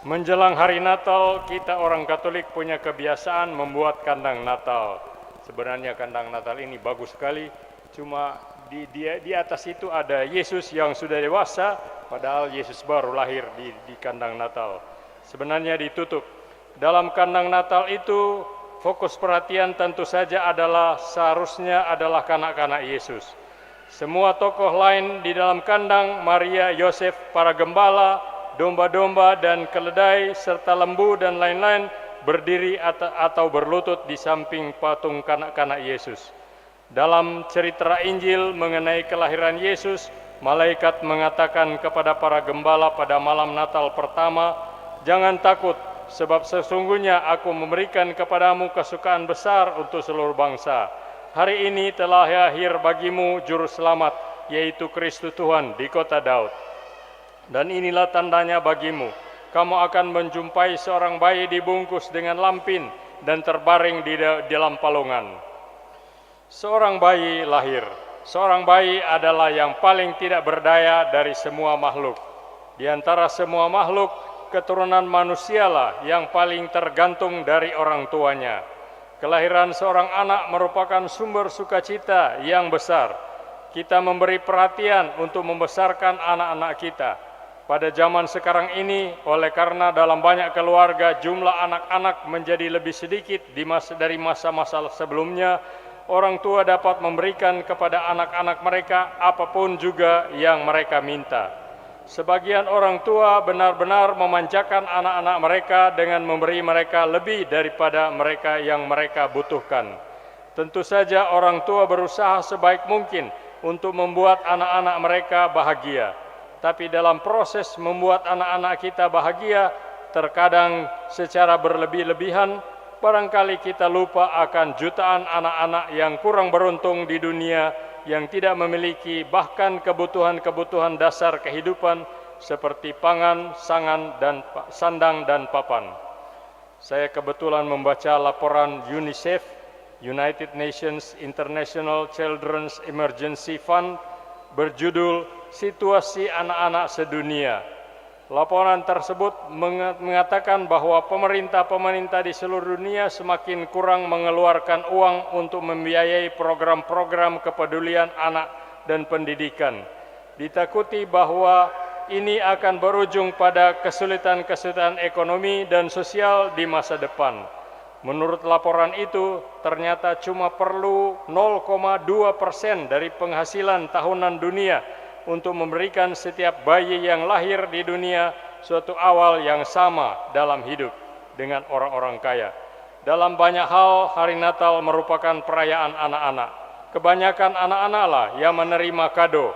Menjelang hari Natal, kita orang Katolik punya kebiasaan membuat kandang Natal. Sebenarnya kandang Natal ini bagus sekali, cuma di atas itu ada Yesus yang sudah dewasa, padahal Yesus baru lahir di kandang Natal. Sebenarnya ditutup. Dalam kandang Natal itu, fokus perhatian tentu saja seharusnya adalah kanak-kanak Yesus. Semua tokoh lain di dalam kandang, Maria, Yosef, para gembala, domba-domba dan keledai, serta lembu dan lain-lain, berdiri atau berlutut di samping patung kanak-kanak Yesus. Dalam cerita Injil mengenai kelahiran Yesus, malaikat mengatakan kepada para gembala pada malam Natal pertama, "Jangan takut, sebab sesungguhnya aku memberikan kepadamu kesukaan besar untuk seluruh bangsa. Hari ini telah lahir bagimu juru selamat, yaitu Kristus Tuhan di kota Daud. Dan inilah tandanya bagimu, kamu akan menjumpai seorang bayi dibungkus dengan lampin dan terbaring di dalam palungan." Seorang bayi lahir. Seorang bayi adalah yang paling tidak berdaya dari semua makhluk. Di antara semua makhluk, keturunan manusialah yang paling tergantung dari orang tuanya. Kelahiran seorang anak merupakan sumber sukacita yang besar. Kita memberi perhatian untuk membesarkan anak-anak kita. Pada zaman sekarang ini, oleh karena dalam banyak keluarga jumlah anak-anak menjadi lebih sedikit dari masa-masa sebelumnya, orang tua dapat memberikan kepada anak-anak mereka apapun juga yang mereka minta. Sebagian orang tua benar-benar memanjakan anak-anak mereka dengan memberi mereka lebih daripada mereka yang mereka butuhkan. Tentu saja orang tua berusaha sebaik mungkin untuk membuat anak-anak mereka bahagia. Tapi dalam proses membuat anak-anak kita bahagia, terkadang secara berlebih-lebihan, barangkali kita lupa akan jutaan anak-anak yang kurang beruntung di dunia, yang tidak memiliki bahkan kebutuhan-kebutuhan dasar kehidupan seperti pangan, sandang, dan papan. Saya kebetulan membaca laporan UNICEF, United Nations International Children's Emergency Fund, berjudul Situasi Anak-anak Sedunia. Laporan tersebut mengatakan bahwa pemerintah-pemerintah di seluruh dunia semakin kurang mengeluarkan uang untuk membiayai program-program kepedulian anak dan pendidikan. Ditakuti bahwa ini akan berujung pada kesulitan-kesulitan ekonomi dan sosial di masa depan. Menurut laporan itu, ternyata cuma perlu 0,2% dari penghasilan tahunan dunia untuk memberikan setiap bayi yang lahir di dunia suatu awal yang sama dalam hidup dengan orang-orang kaya. Dalam banyak hal, Hari Natal merupakan perayaan anak-anak. Kebanyakan anak-anak lah yang menerima kado.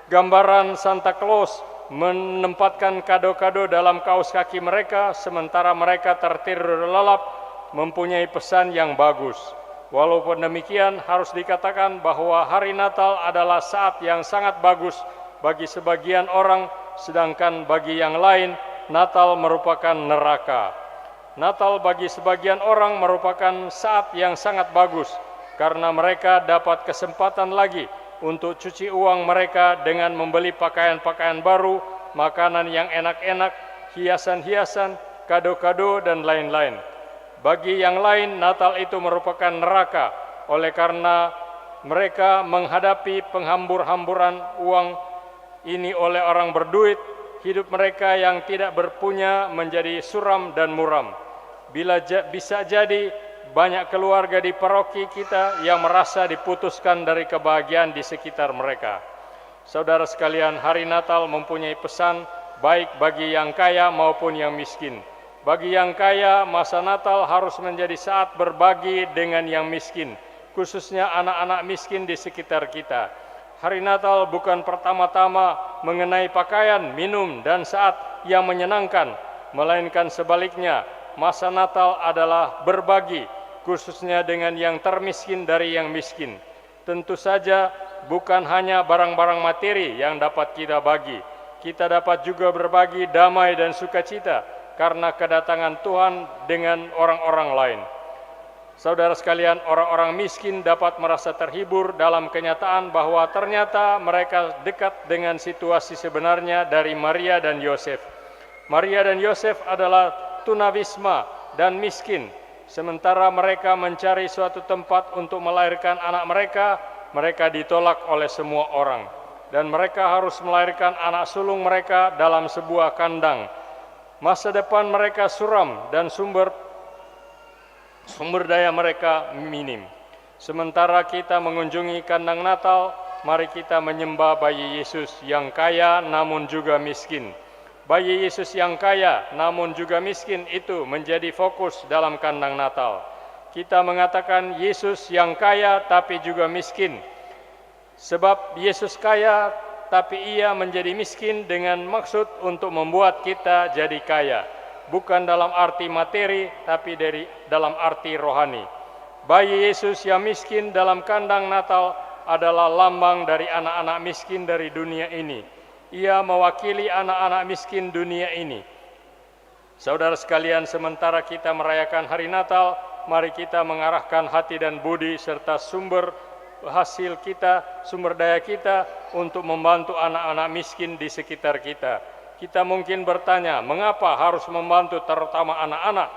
Gambaran Santa Claus menempatkan kado-kado dalam kaos kaki mereka, sementara mereka tertidur lelap, mempunyai pesan yang bagus. Walaupun demikian, harus dikatakan bahwa Hari Natal adalah saat yang sangat bagus bagi sebagian orang, sedangkan bagi yang lain, Natal merupakan neraka. Natal bagi sebagian orang merupakan saat yang sangat bagus, karena mereka dapat kesempatan lagi untuk cuci uang mereka dengan membeli pakaian-pakaian baru, makanan yang enak-enak, hiasan-hiasan, kado-kado, dan lain-lain. Bagi yang lain, Natal itu merupakan neraka, oleh karena mereka menghadapi penghambur-hamburan uang ini oleh orang berduit, hidup mereka yang tidak berpunya menjadi suram dan muram. Bisa jadi banyak keluarga di paroki kita yang merasa diputuskan dari kebahagiaan di sekitar mereka. Saudara sekalian, Hari Natal mempunyai pesan baik bagi yang kaya maupun yang miskin. Bagi yang kaya, masa Natal harus menjadi saat berbagi dengan yang miskin, khususnya anak-anak miskin di sekitar kita. Hari Natal bukan pertama-tama mengenai pakaian, minum, dan saat yang menyenangkan, melainkan sebaliknya, masa Natal adalah berbagi, khususnya dengan yang termiskin dari yang miskin. Tentu saja bukan hanya barang-barang materi yang dapat kita bagi, kita dapat juga berbagi damai dan sukacita, karena kedatangan Tuhan dengan orang-orang lain. Saudara sekalian, orang-orang miskin dapat merasa terhibur dalam kenyataan bahwa ternyata mereka dekat dengan situasi sebenarnya dari Maria dan Yosef. Maria dan Yosef adalah tunawisma dan miskin. Sementara mereka mencari suatu tempat untuk melahirkan anak mereka, mereka ditolak oleh semua orang. Dan mereka harus melahirkan anak sulung mereka dalam sebuah kandang. Masa depan mereka suram dan sumber daya mereka minim. Sementara kita mengunjungi kandang Natal, mari kita menyembah bayi Yesus yang kaya namun juga miskin. Bayi Yesus yang kaya namun juga miskin itu menjadi fokus dalam kandang Natal. Kita mengatakan Yesus yang kaya tapi juga miskin. Sebab Yesus kaya tapi ia menjadi miskin dengan maksud untuk membuat kita jadi kaya. Bukan dalam arti materi, tapi dalam arti rohani. Bayi Yesus yang miskin dalam kandang Natal adalah lambang dari anak-anak miskin dari dunia ini. Ia mewakili anak-anak miskin dunia ini. Saudara sekalian, sementara kita merayakan hari Natal, mari kita mengarahkan hati dan budi serta sumber hasil kita, sumber daya kita untuk membantu anak-anak miskin di sekitar kita. Kita mungkin bertanya, mengapa harus membantu terutama anak-anak?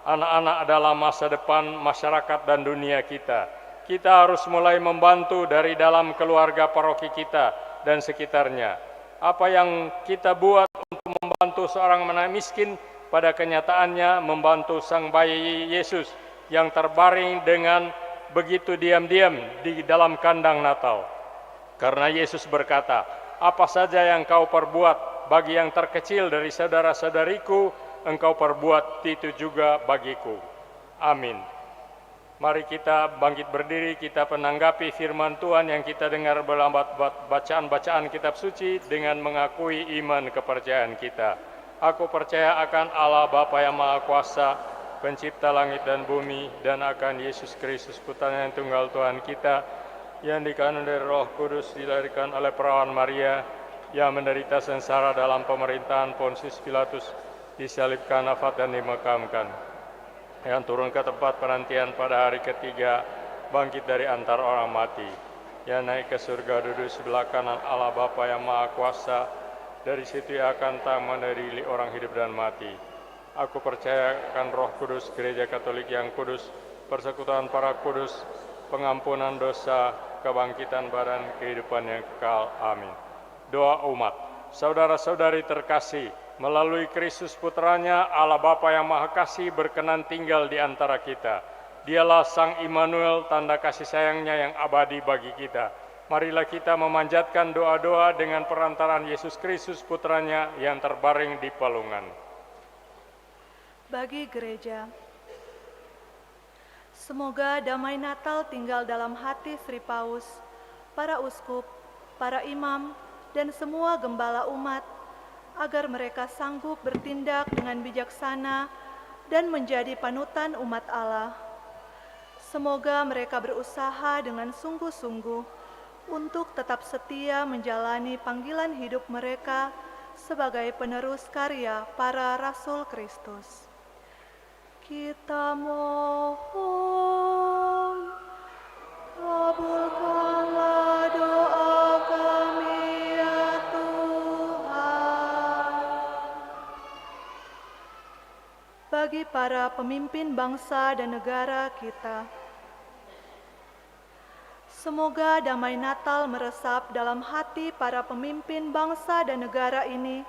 Anak-anak adalah masa depan masyarakat dan dunia kita. Kita harus mulai membantu dari dalam keluarga paroki kita dan sekitarnya. Apa yang kita buat untuk membantu seorang anak miskin, pada kenyataannya membantu sang bayi Yesus yang terbaring dengan begitu diam-diam di dalam kandang Natal. Karena Yesus berkata, apa saja yang kau perbuat bagi yang terkecil dari saudara-saudariku, engkau perbuat itu juga bagiku. Amin. Mari kita bangkit berdiri, kita menanggapi firman Tuhan yang kita dengar dalam bacaan-bacaan kitab suci dengan mengakui iman kepercayaan kita. Aku percaya akan Allah Bapa yang Maha Kuasa, Pencipta langit dan bumi, dan akan Yesus Kristus Putranya yang tunggal Tuhan kita, yang dikandung dari Roh Kudus, dilahirkan oleh perawan Maria, yang menderita sengsara dalam pemerintahan Pontius Pilatus, disalibkan, wafat dan dimakamkan. yang turun ke tempat penantian pada hari ketiga, bangkit dari antara orang mati, yang naik ke surga duduk sebelah kanan Allah Bapa yang Maha Kuasa. Dari situ ia akan mengadili orang hidup dan mati. Aku percaya akan Roh Kudus, Gereja Katolik yang kudus, persekutuan para kudus, pengampunan dosa, kebangkitan badan, kehidupan yang kekal. Amin. Doa umat. Saudara-saudari terkasih, melalui Kristus Putranya, Allah Bapa yang Maha Kasih berkenan tinggal di antara kita. Dialah Sang Immanuel, tanda kasih sayangnya yang abadi bagi kita. Marilah kita memanjatkan doa-doa dengan perantaraan Yesus Kristus Putranya yang terbaring di palungan. Bagi gereja, semoga damai Natal tinggal dalam hati Sri Paus, para uskup, para imam, dan semua gembala umat, agar mereka sanggup bertindak dengan bijaksana dan menjadi panutan umat Allah. Semoga mereka berusaha dengan sungguh-sungguh untuk tetap setia menjalani panggilan hidup mereka sebagai penerus karya para Rasul Kristus. Kita mohon, kabulkanlah doa kami ya Tuhan. Bagi para pemimpin bangsa dan negara kita, semoga damai Natal meresap dalam hati para pemimpin bangsa dan negara ini,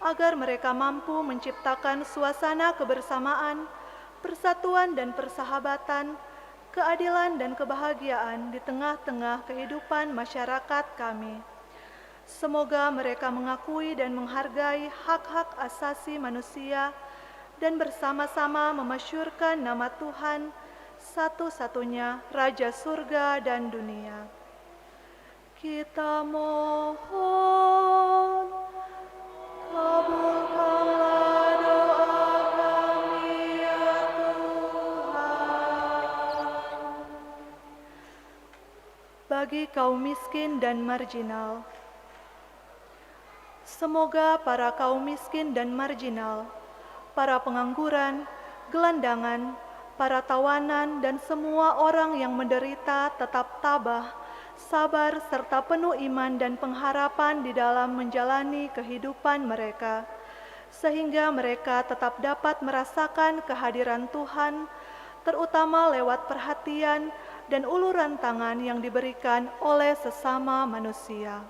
agar mereka mampu menciptakan suasana kebersamaan, persatuan dan persahabatan, keadilan dan kebahagiaan di tengah-tengah kehidupan masyarakat kami. Semoga mereka mengakui dan menghargai hak-hak asasi manusia dan bersama-sama memasyurkan nama Tuhan, satu-satunya Raja Surga dan dunia. Kita mohon, kabulkanlah doa kami ya Tuhan. Bagi kaum miskin dan marginal, semoga para kaum miskin dan marginal, para pengangguran, gelandangan, para tawanan, dan semua orang yang menderita tetap tabah, sabar, serta penuh iman dan pengharapan di dalam menjalani kehidupan mereka, sehingga mereka tetap dapat merasakan kehadiran Tuhan, terutama lewat perhatian dan uluran tangan yang diberikan oleh sesama manusia.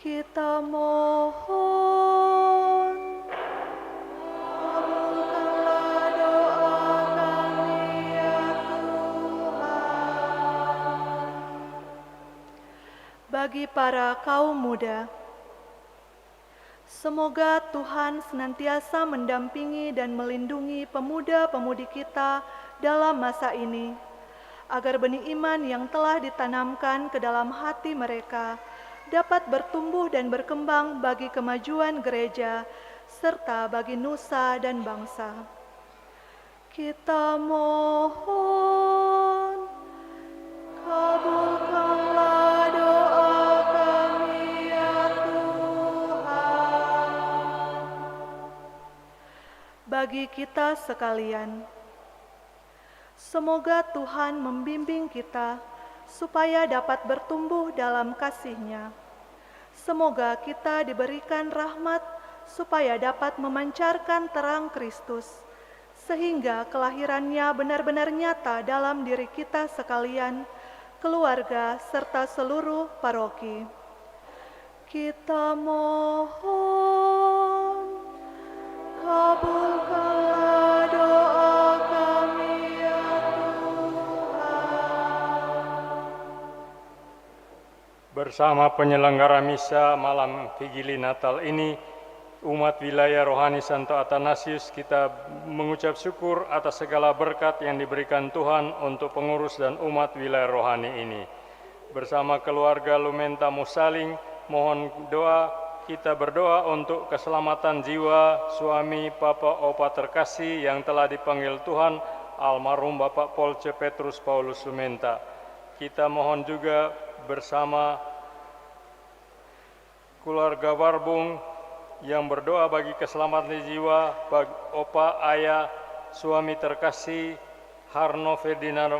Kita mohon, bagi para kaum muda, semoga Tuhan senantiasa mendampingi dan melindungi pemuda-pemudi kita dalam masa ini, agar benih iman yang telah ditanamkan ke dalam hati mereka dapat bertumbuh dan berkembang bagi kemajuan gereja, serta bagi nusa dan bangsa. Kita mohon, kabulkanlah doa kami ya Tuhan. Bagi kita sekalian, semoga Tuhan membimbing kita supaya dapat bertumbuh dalam kasih-Nya. Semoga kita diberikan rahmat supaya dapat memancarkan terang Kristus, sehingga kelahirannya benar-benar nyata dalam diri kita sekalian, keluarga, serta seluruh paroki. Kita mohon, kabulkanlah doa kami ya Tuhan. Bersama penyelenggara misa malam Vigili Natal ini, umat wilayah rohani Santo Athanasius, kita mengucap syukur atas segala berkat yang diberikan Tuhan untuk pengurus dan umat wilayah rohani ini. Bersama keluarga Lumenta Musaling, mohon doa, kita berdoa untuk keselamatan jiwa suami Papa Opa terkasih yang telah dipanggil Tuhan, almarhum Bapak Polce Petrus Paulus Lumenta. Kita mohon juga bersama keluarga Warbung yang berdoa bagi keselamatan jiwa bagi Opa, Ayah, suami terkasih Harno Ferdinand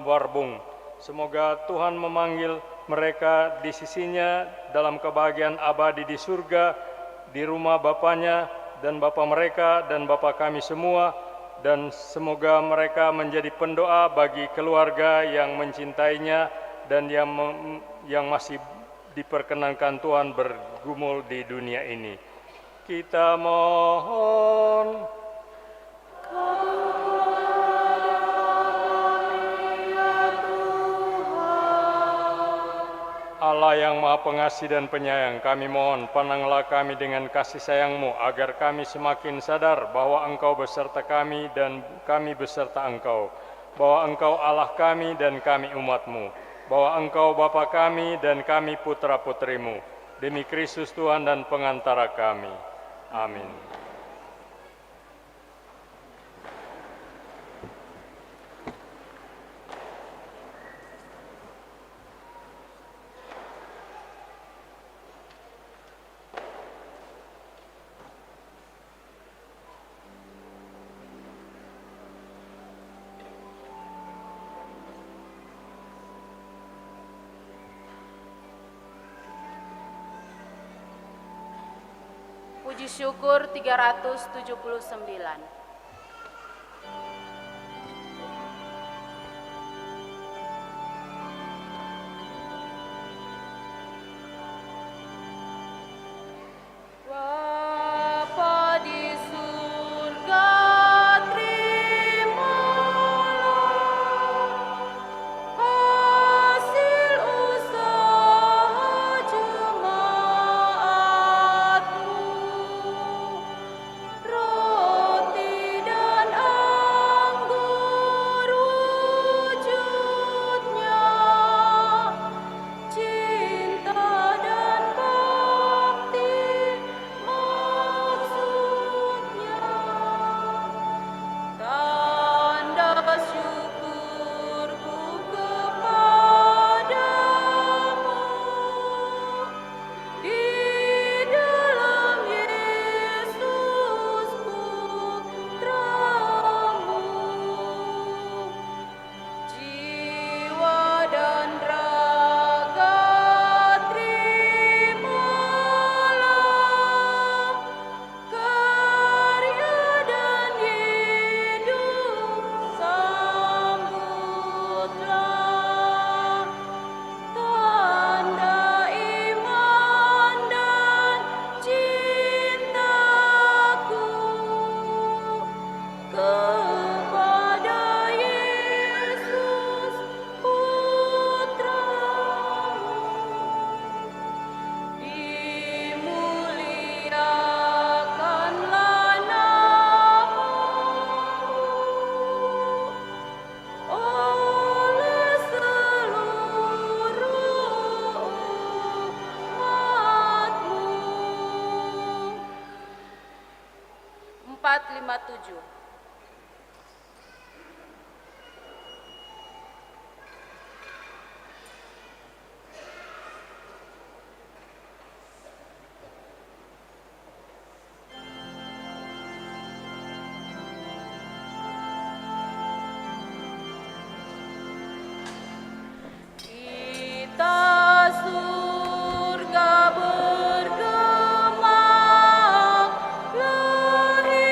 Warbung. Semoga Tuhan memanggil mereka di sisinya dalam kebahagiaan abadi di surga, di rumah Bapaknya dan Bapa mereka dan Bapa kami semua, dan semoga mereka menjadi pendoa bagi keluarga yang mencintainya dan yang masih diperkenankan Tuhan bergumul di dunia ini. Kita mohon. Allah yang Maha Pengasih dan Penyayang, kami mohon pandanglah kami dengan kasih sayang-Mu agar kami semakin sadar bahwa Engkau beserta kami dan kami beserta Engkau, bahwa Engkau Allah kami dan kami umat-Mu, bahwa Engkau Bapa kami dan kami putra-putrimu, demi Kristus Tuhan dan pengantara kami. Amin. Puji syukur 379. Bapa di surga, terimalah hasil usaha jemaat-Mu. Roti dan anggur wujudnya, cinta dan bakti maksudnya. Tanda syukurku kepadamu di dalam Yesus Putramu. Jiwa dan raga terimalah karya dan hidup sambutlah tanda iman dan cintaku kepada Yesus Putramu. Dimuliakanlah nama-Mu oleh seluruh umat-Mu. 457. Kita surga bergema, lahiran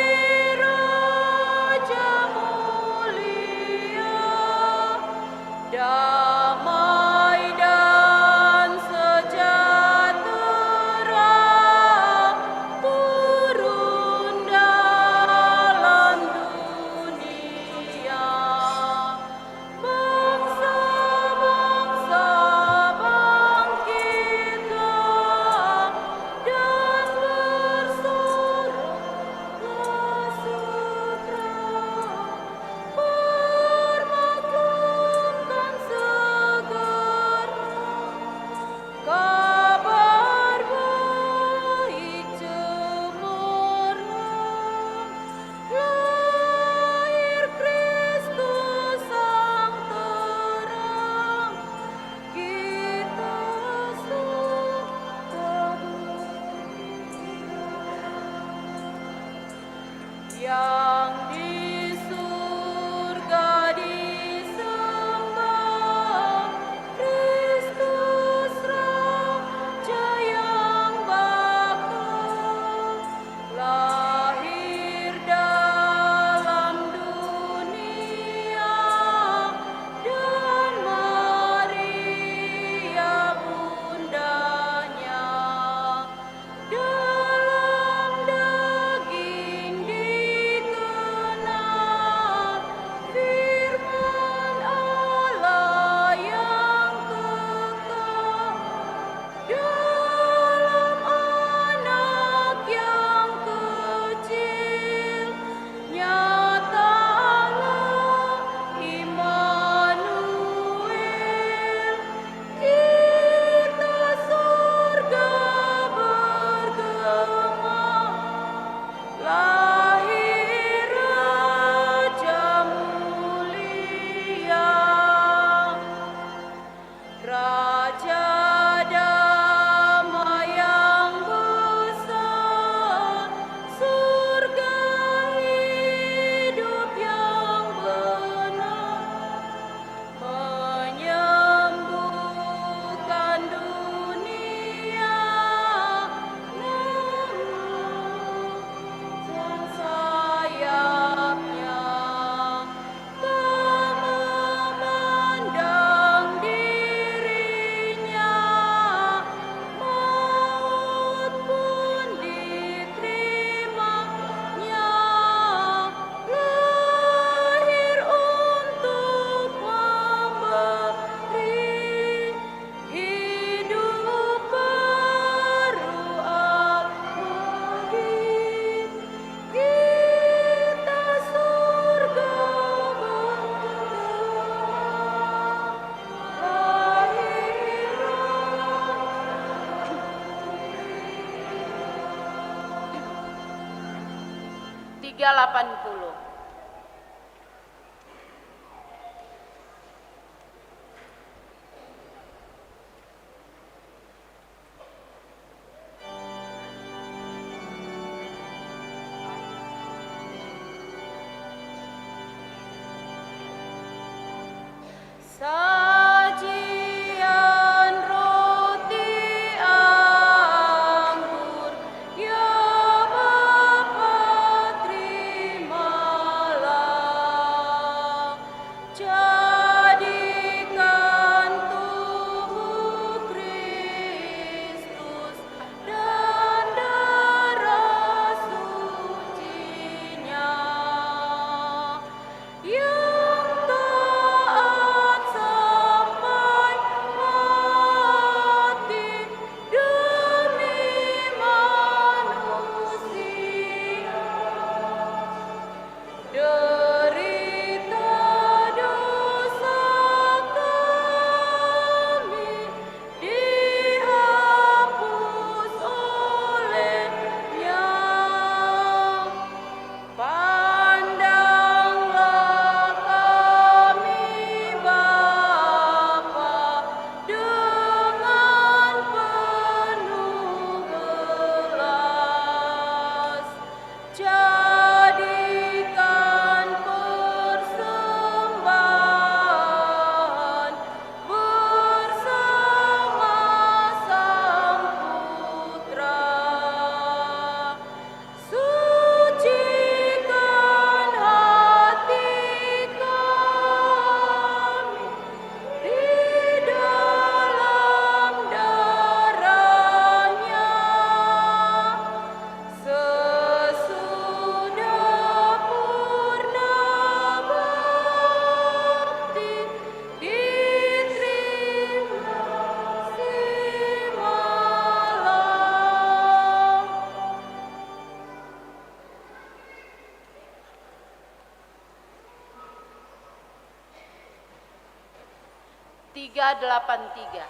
380. Sajian roti anggur, ya Bapa terimalah. Jadikan tubuh Kristus dan darah sucinya yang taat sampai mati demi manusia. Derita dosa kami dihapus olehnya. Pandanglah kami Bapa dengan penuh belas. Jadikan persembahan bersama Sang Putra. Sucikan hati kami di dalam darah-Nya. Sesudah purna bakti diterima si malam. 383.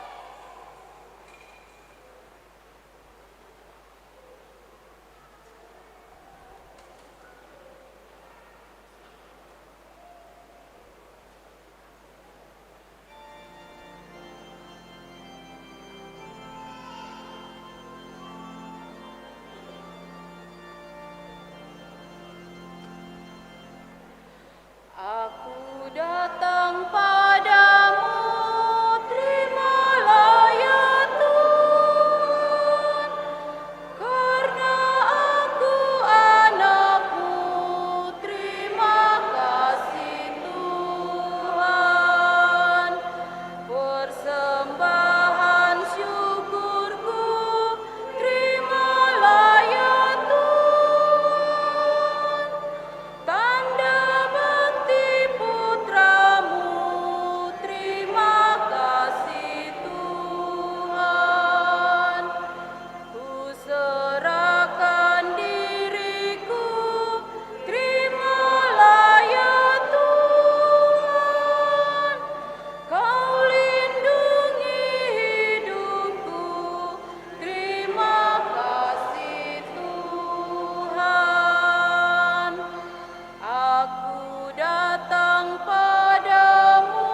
Aku datang padamu, terimalah ya Tuhan, karena aku anakmu, terima kasih Tuhan. Persembahan syukurku, terimalah ya Tuhan, tanda bakti putramu, terima kasih Tuhan. Ku serahkan diriku, terimalah ya Tuhan. Kau lindungi hidupku, terima kasih Tuhan. Aku datang padamu,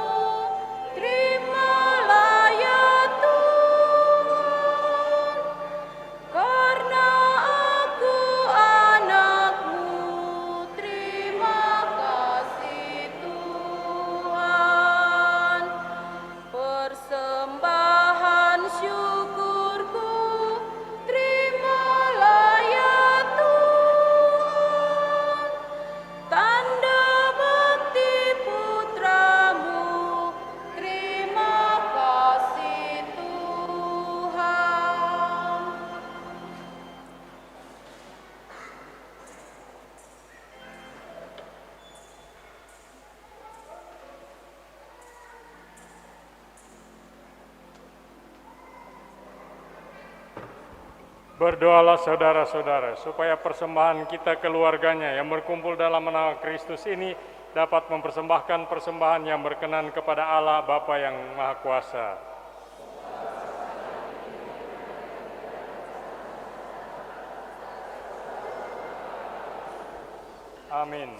terimalah ya Tuhan, karena aku anakmu, terima kasih Tuhan. Persembahan syukurku, terimalah ya Tuhan, tanda bakti putramu, terima kasih Tuhan. Berdoalah saudara-saudara supaya persembahan kita keluarganya yang berkumpul dalam nama Kristus ini dapat mempersembahkan persembahan yang berkenan kepada Allah Bapa yang Maha Kuasa. Amin.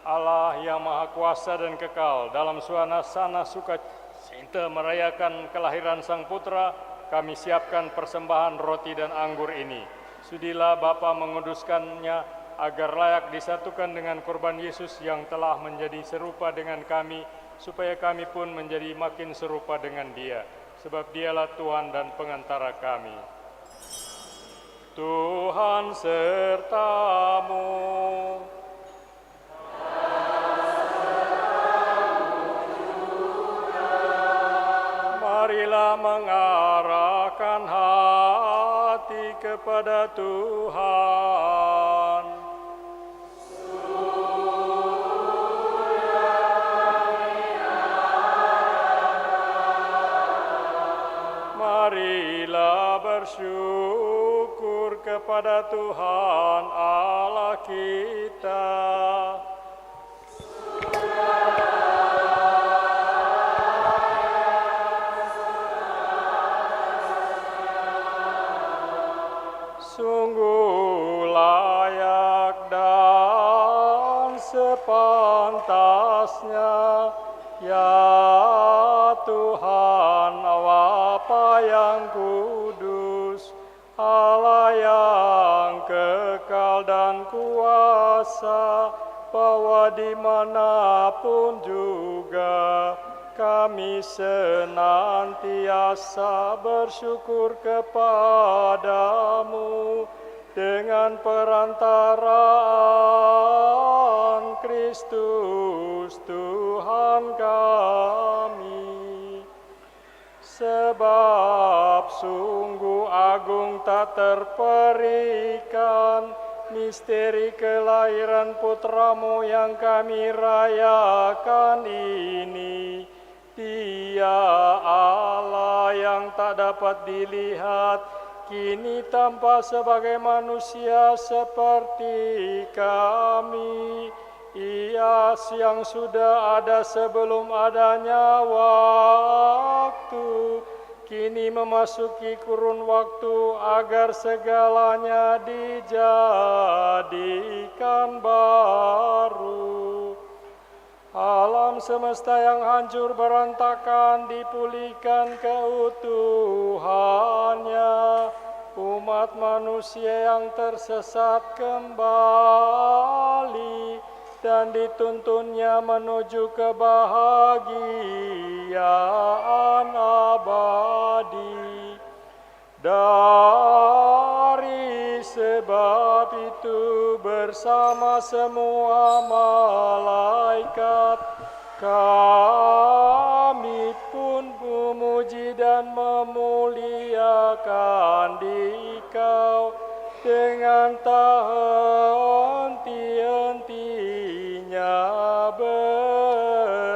Allah yang Maha Kuasa dan kekal, dalam suasana sukacita merayakan kelahiran Sang Putra, kami siapkan persembahan roti dan anggur ini. Sudilah Bapa menguduskannya agar layak disatukan dengan korban Yesus yang telah menjadi serupa dengan kami, supaya kami pun menjadi makin serupa dengan Dia, sebab Dialah Tuhan dan pengantara kami. Tuhan sertamu. Marilah mengarahkan hati kepada Tuhan. Marilah bersyukur kepada Tuhan Allah kita. Sungguh layak dan sepantasnya, ya Tuhan Bapa yang kudus, Allah yang kekal dan kuasa, bahwa dimanapun juga kami senantiasa bersyukur kepadamu dengan perantaraan Kristus Tuhan kami. Sebab sungguh agung tak terperikan misteri kelahiran Putramu yang kami rayakan ini. Dia Allah yang tak dapat dilihat, kini tampak sebagai manusia seperti kami. Ia yang sudah ada sebelum adanya waktu, kini memasuki kurun waktu agar segalanya dijadikan baru. Alam semesta yang hancur berantakan dipulihkan keutuhannya. Umat manusia yang tersesat kembali dan dituntunnya menuju kebahagiaan abadi. Dari sebab itu bersama semua malaikat kami pun memuji dan memuliakan Dikau dengan tak henti-hentinya bernyanyi.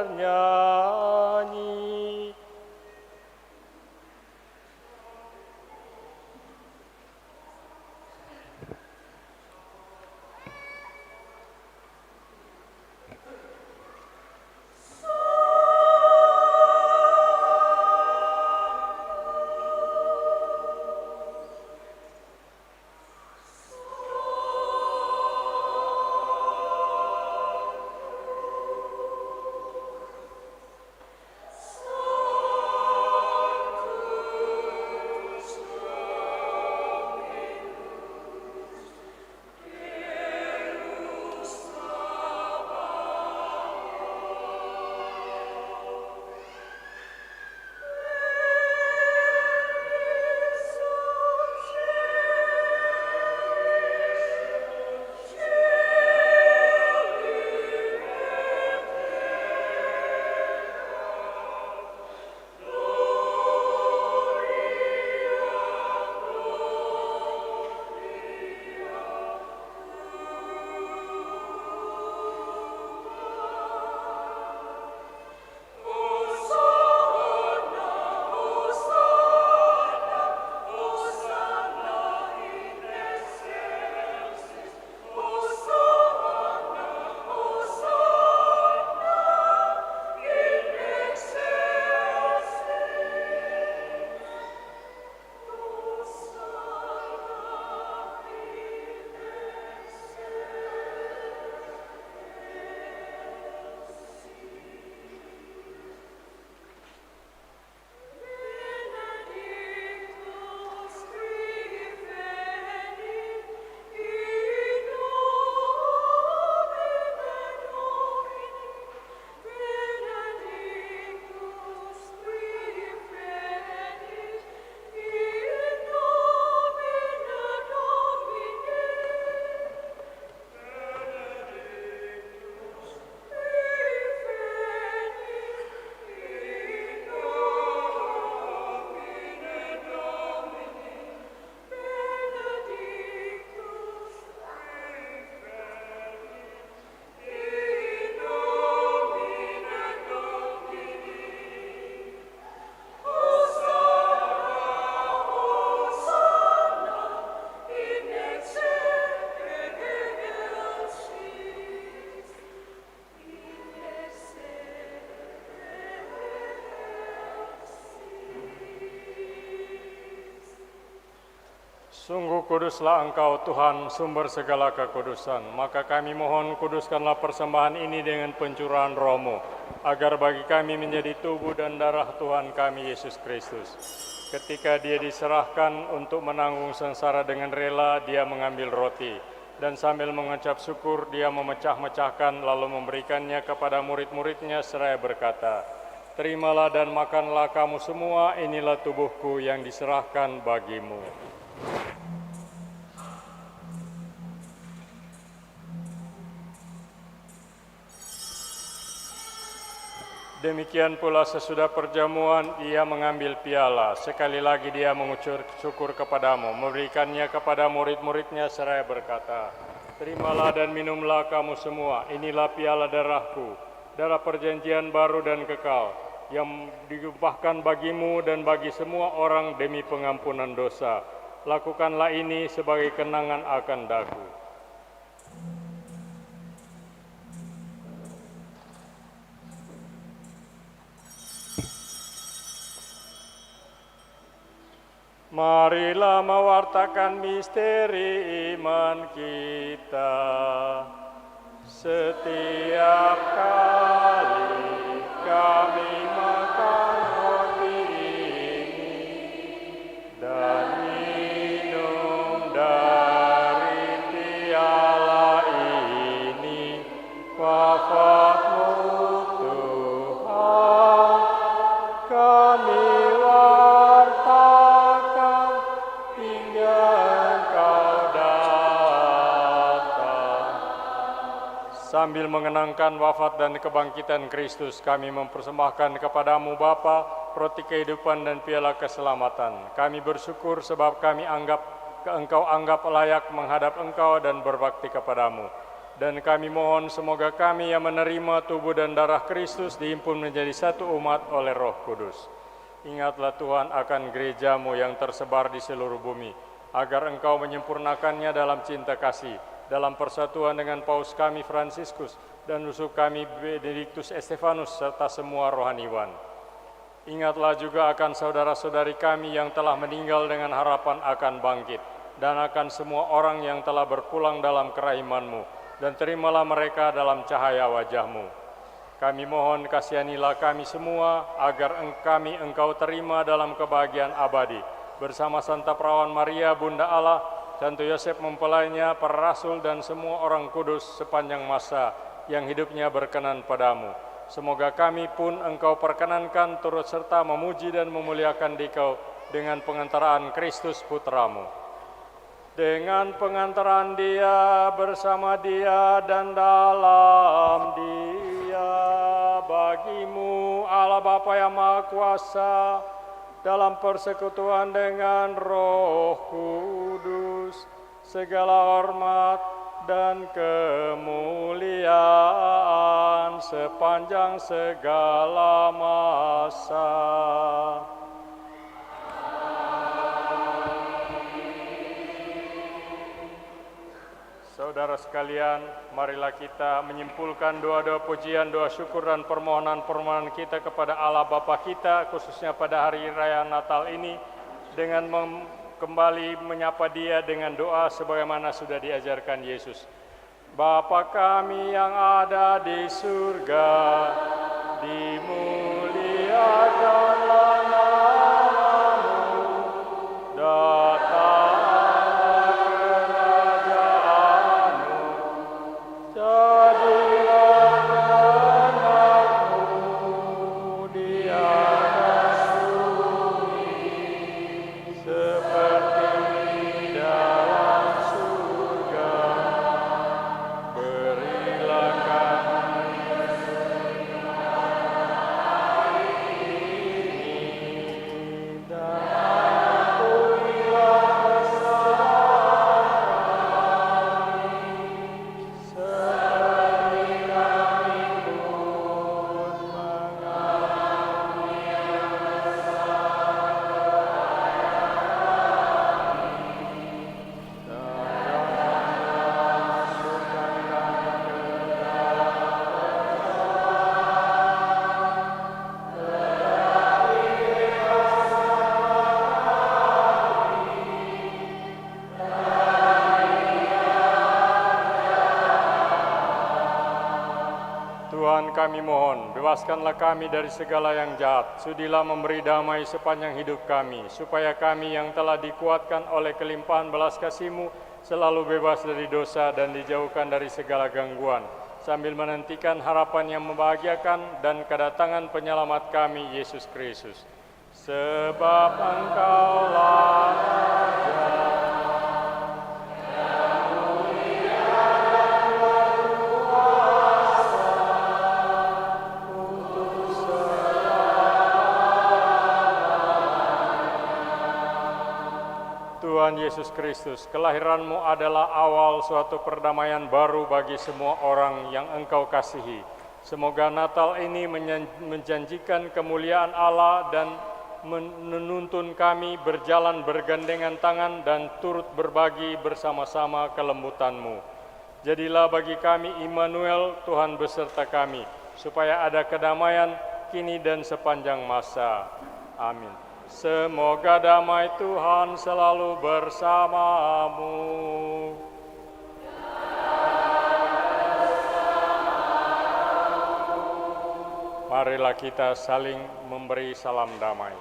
Sungguh kuduslah Engkau Tuhan, sumber segala kekudusan. Maka kami mohon kuduskanlah persembahan ini dengan pencurahan Roh-Mu, agar bagi kami menjadi tubuh dan darah Tuhan kami Yesus Kristus. Ketika Dia diserahkan untuk menanggung sengsara dengan rela, Dia mengambil roti, dan sambil mengucap syukur, Dia memecah-mecahkan lalu memberikannya kepada murid-muridnya seraya berkata, "Terimalah dan makanlah kamu semua, inilah tubuhku yang diserahkan bagimu." Demikian pula sesudah perjamuan, Ia mengambil piala. Sekali lagi Dia mengucap syukur kepadamu, memberikannya kepada murid-muridnya seraya berkata, "Terimalah dan minumlah kamu semua, inilah piala darahku, darah perjanjian baru dan kekal, yang ditumpahkan bagimu dan bagi semua orang demi pengampunan dosa. Lakukanlah ini sebagai kenangan akan daku." Marilah mewartakan misteri iman kita. Setiap kali kami makan roti ini dan minum dari piala ini, wafat-Mu Tuhan, kami sambil mengenangkan wafat dan kebangkitan Kristus, kami mempersembahkan kepadamu Bapa, roti kehidupan dan piala keselamatan. Kami bersyukur sebab Engkau anggap layak menghadap Engkau dan berbakti kepadamu. Dan kami mohon semoga kami yang menerima tubuh dan darah Kristus dihimpun menjadi satu umat oleh Roh Kudus. Ingatlah Tuhan akan gereja-Mu yang tersebar di seluruh bumi, agar Engkau menyempurnakannya dalam cinta kasih, dalam persatuan dengan Paus kami Fransiskus dan uskup kami Benediktus Estefanus serta semua rohaniwan. Ingatlah juga akan saudara-saudari kami yang telah meninggal dengan harapan akan bangkit, dan akan semua orang yang telah berpulang dalam kerahiman-Mu, dan terimalah mereka dalam cahaya wajah-Mu. Kami mohon kasihanilah kami semua, agar kami Engkau terima dalam kebahagiaan abadi, bersama Santa Perawan Maria, Bunda Allah, Santo Yosef mempelainya, para rasul dan semua orang kudus sepanjang masa yang hidupnya berkenan padamu. Semoga kami pun Engkau perkenankan turut serta memuji dan memuliakan Dikau dengan pengantaraan Kristus Putramu. Dengan pengantaran Dia, bersama Dia dan dalam Dia, bagimu Allah Bapa yang Maha Kuasa, dalam persekutuan dengan Roh Kudus, segala hormat dan kemuliaan sepanjang segala masa. Saudara sekalian, marilah kita menyimpulkan doa-doa pujian, doa syukur dan permohonan-permohonan kita kepada Allah Bapa kita, khususnya pada hari raya Natal ini, dengan kembali menyapa Dia dengan doa sebagaimana sudah diajarkan Yesus. Bapa kami yang ada di surga, dimuliakanlah nama-Mu, datanglah kerajaan-Mu, jadilah kehendak-Mu di atas bumi seperti di dalam surga. Berilah kami kami mohon, bebaskanlah kami dari segala yang jahat. Sudilah memberi damai sepanjang hidup kami, supaya kami yang telah dikuatkan oleh kelimpahan belas kasih-Mu selalu bebas dari dosa dan dijauhkan dari segala gangguan, sambil menantikan harapan yang membahagiakan dan kedatangan penyelamat kami, Yesus Kristus. Sebab Engkaulah Raja, Tuhan Yesus Kristus, kelahiran-Mu adalah awal suatu perdamaian baru bagi semua orang yang Engkau kasihi. Semoga Natal ini menjanjikan kemuliaan Allah dan menuntun kami berjalan bergandengan tangan dan turut berbagi bersama-sama kelembutan-Mu. Jadilah bagi kami Immanuel, Tuhan beserta kami, supaya ada kedamaian kini dan sepanjang masa. Amin. Semoga damai Tuhan selalu bersamamu. Marilah kita saling memberi salam damai.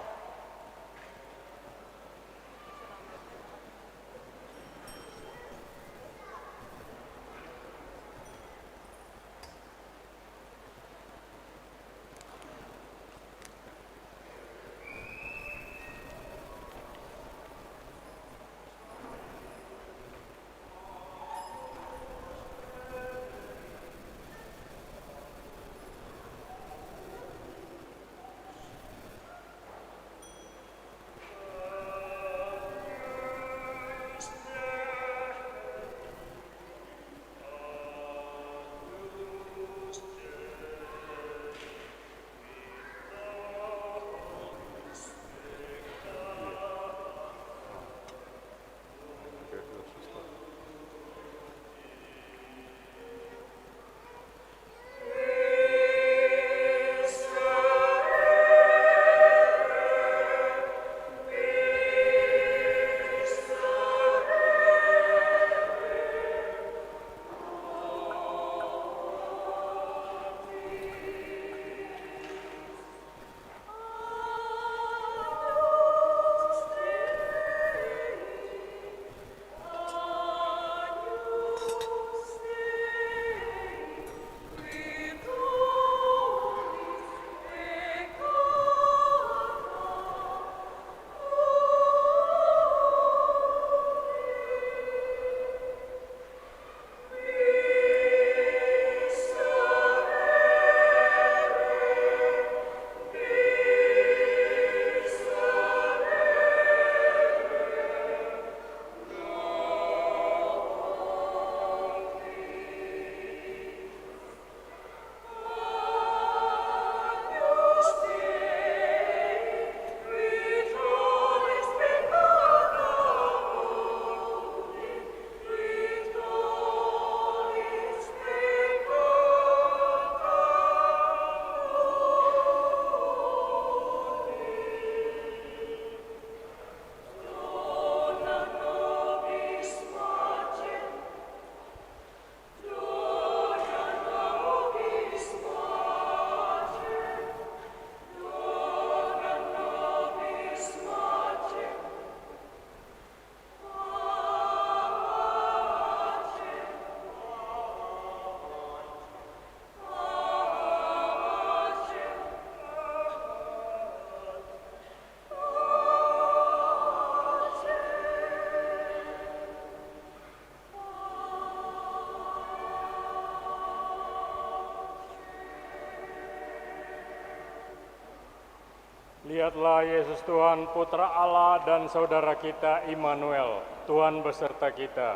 Lihatlah Yesus Tuhan, Putra Allah dan Saudara kita Immanuel, Tuhan beserta kita.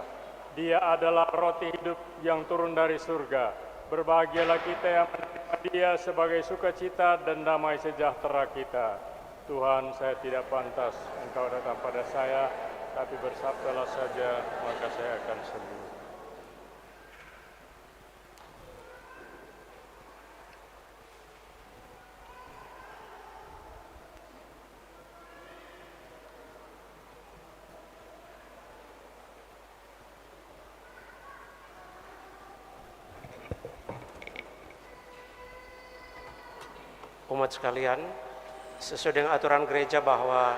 Dia adalah roti hidup yang turun dari surga. Berbahagialah kita yang menerima Dia sebagai sukacita dan damai sejahtera kita. Tuhan, saya tidak pantas Engkau datang pada saya, tapi bersabdalah saja, maka saya akan sembuh. umat sekalian, sesuai dengan aturan gereja bahwa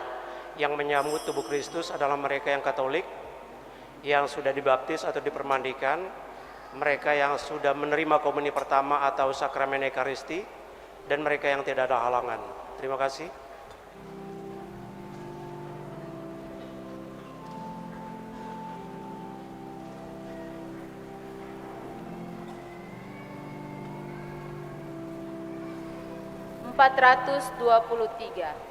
yang menyambut tubuh Kristus adalah mereka yang Katolik, yang sudah dibaptis atau dipermandikan, mereka yang sudah menerima komuni pertama atau sakramen Ekaristi, dan mereka yang tidak ada halangan. Terima kasih. (423)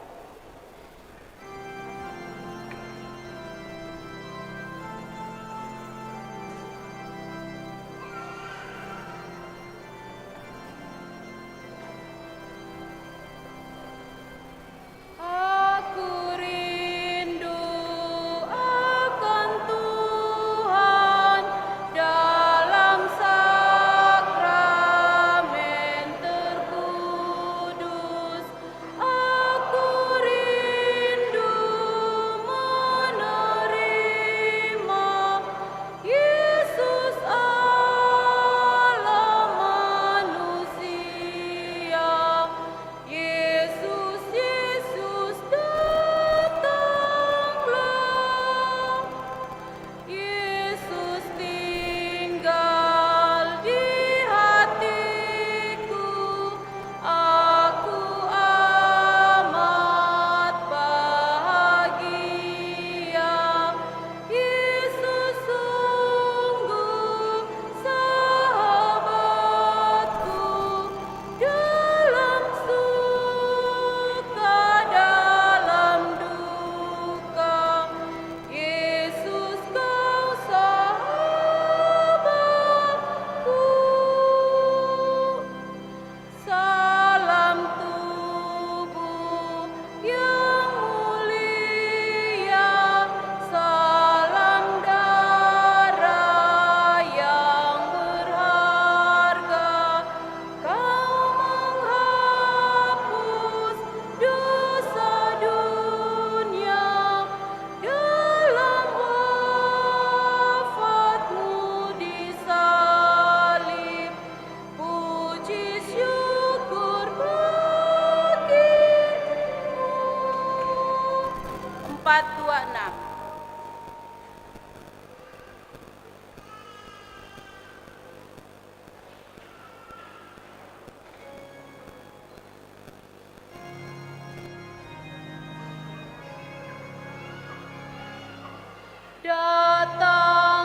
Datanglah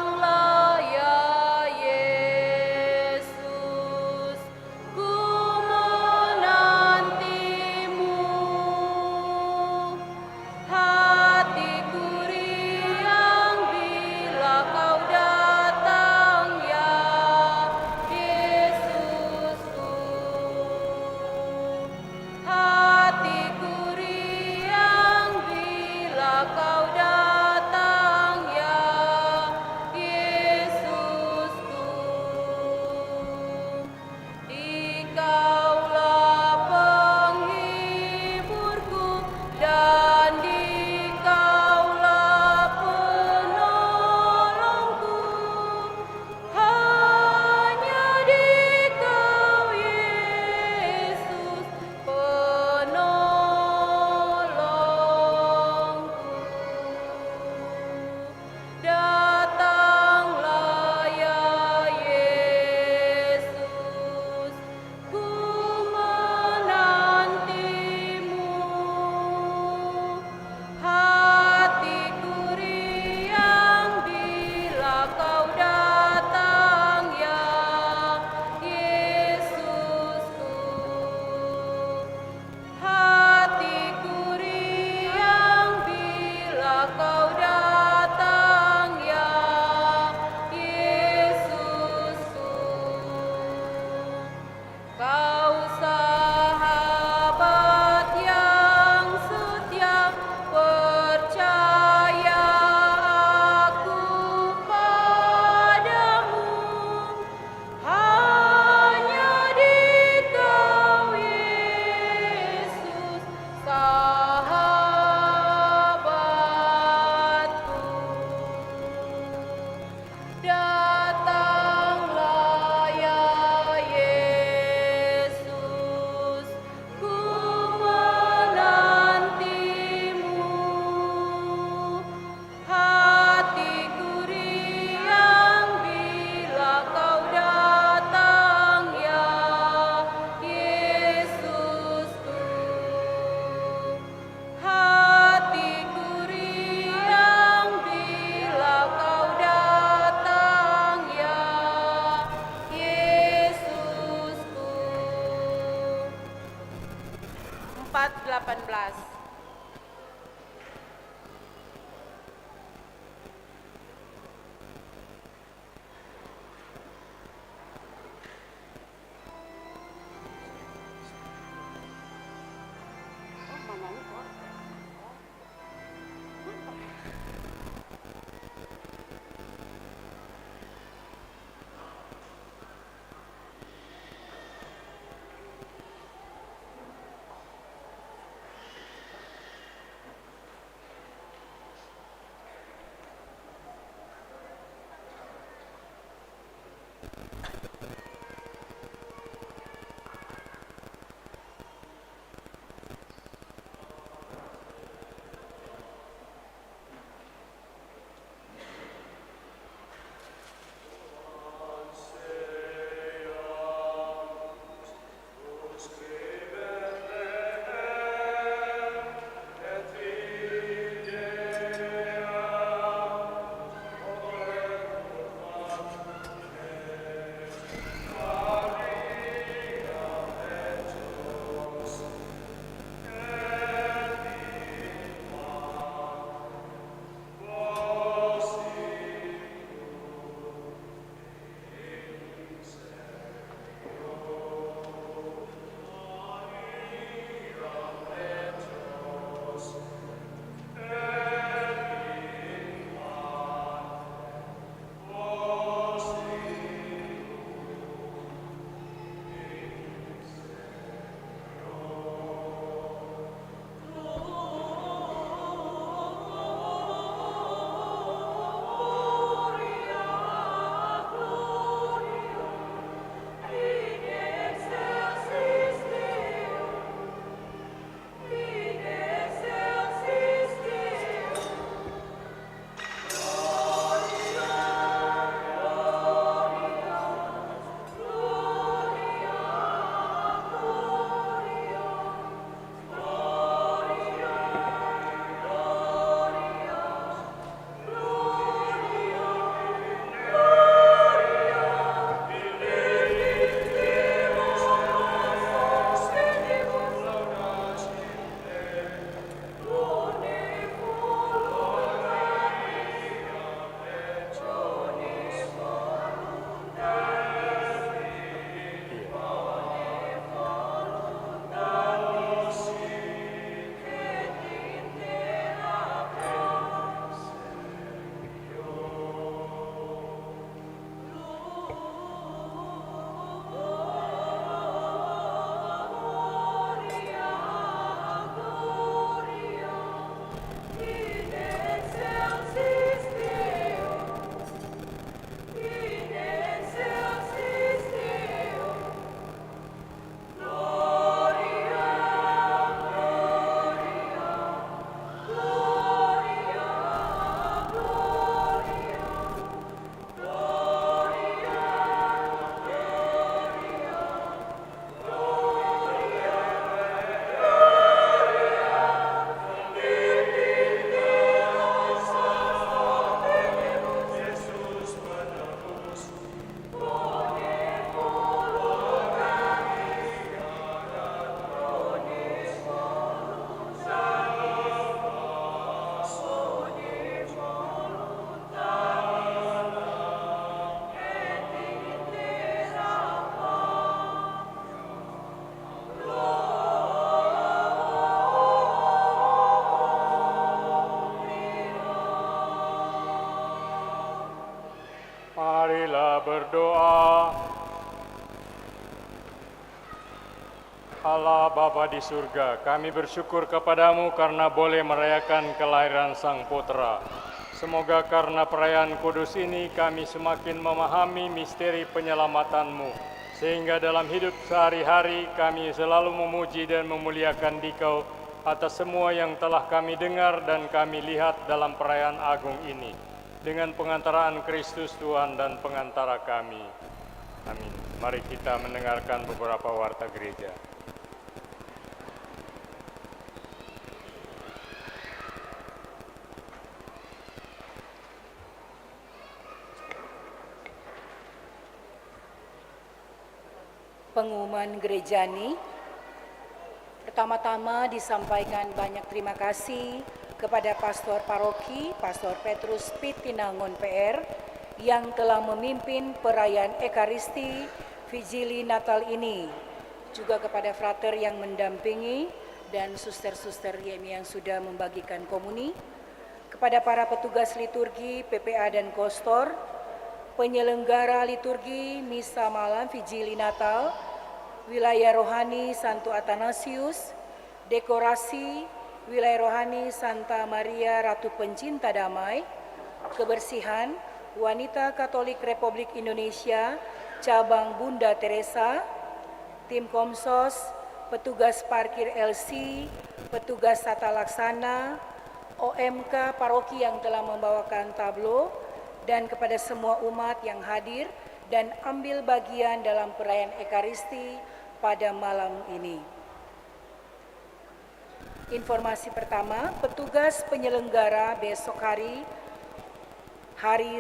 ya Yesus, ku menantimu, hatiku 18. Marilah berdoa. Allah Bapa di surga, kami bersyukur kepadamu karena boleh merayakan kelahiran Sang Putra. Semoga karena perayaan kudus ini kami semakin memahami misteri penyelamatanmu, sehingga dalam hidup sehari-hari kami selalu memuji dan memuliakan Dikau atas semua yang telah kami dengar dan kami lihat dalam perayaan agung ini. Dengan pengantaraan Kristus Tuhan dan pengantara kami. Amin. Mari kita mendengarkan beberapa warta gereja. Pengumuman gerejani. Pertama-tama disampaikan banyak terima kasih kepada Pastor Paroki, Pastor Petrus Pitinangun PR, yang telah memimpin perayaan Ekaristi Vigili Natal ini. Juga kepada frater yang mendampingi dan suster-suster yang sudah membagikan komuni. Kepada para petugas liturgi, PPA dan Kostor, penyelenggara liturgi Misa Malam Vigili Natal, Wilayah Rohani Santo Athanasius, dekorasi Wilayah Rohani Santa Maria Ratu Pencinta Damai, kebersihan Wanita Katolik Republik Indonesia, Cabang Bunda Teresa, tim Komsos, petugas parkir LC, petugas tata laksana, OMK Paroki yang telah membawakan tablo, dan kepada semua umat yang hadir dan ambil bagian dalam perayaan Ekaristi pada malam ini. Informasi pertama, petugas penyelenggara besok hari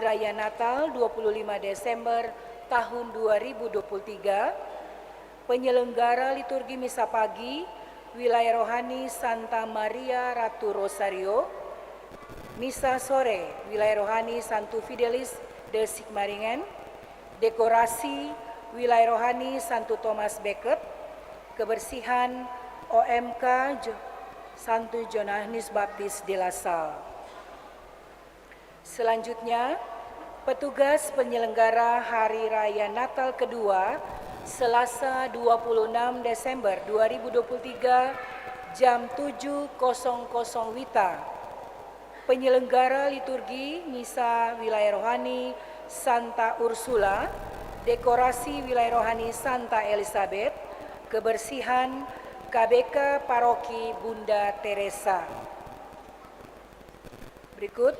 Raya Natal 25 Desember tahun 2023, penyelenggara liturgi misa pagi Wilayah Rohani Santa Maria Ratu Rosario, misa sore Wilayah Rohani Santo Fidelis de Sigmaringen, dekorasi Wilayah Rohani Santo Thomas Becket, kebersihan OMK Santo Johannes Baptis de la Salle. Selanjutnya, petugas penyelenggara Hari Raya Natal kedua Selasa 26 Desember 2023 jam 7.00 WITA. Penyelenggara liturgi Misa Wilayah Rohani Santa Ursula, dekorasi Wilayah Rohani Santa Elizabeth, kebersihan KBK Paroki Bunda Teresa. Berikut,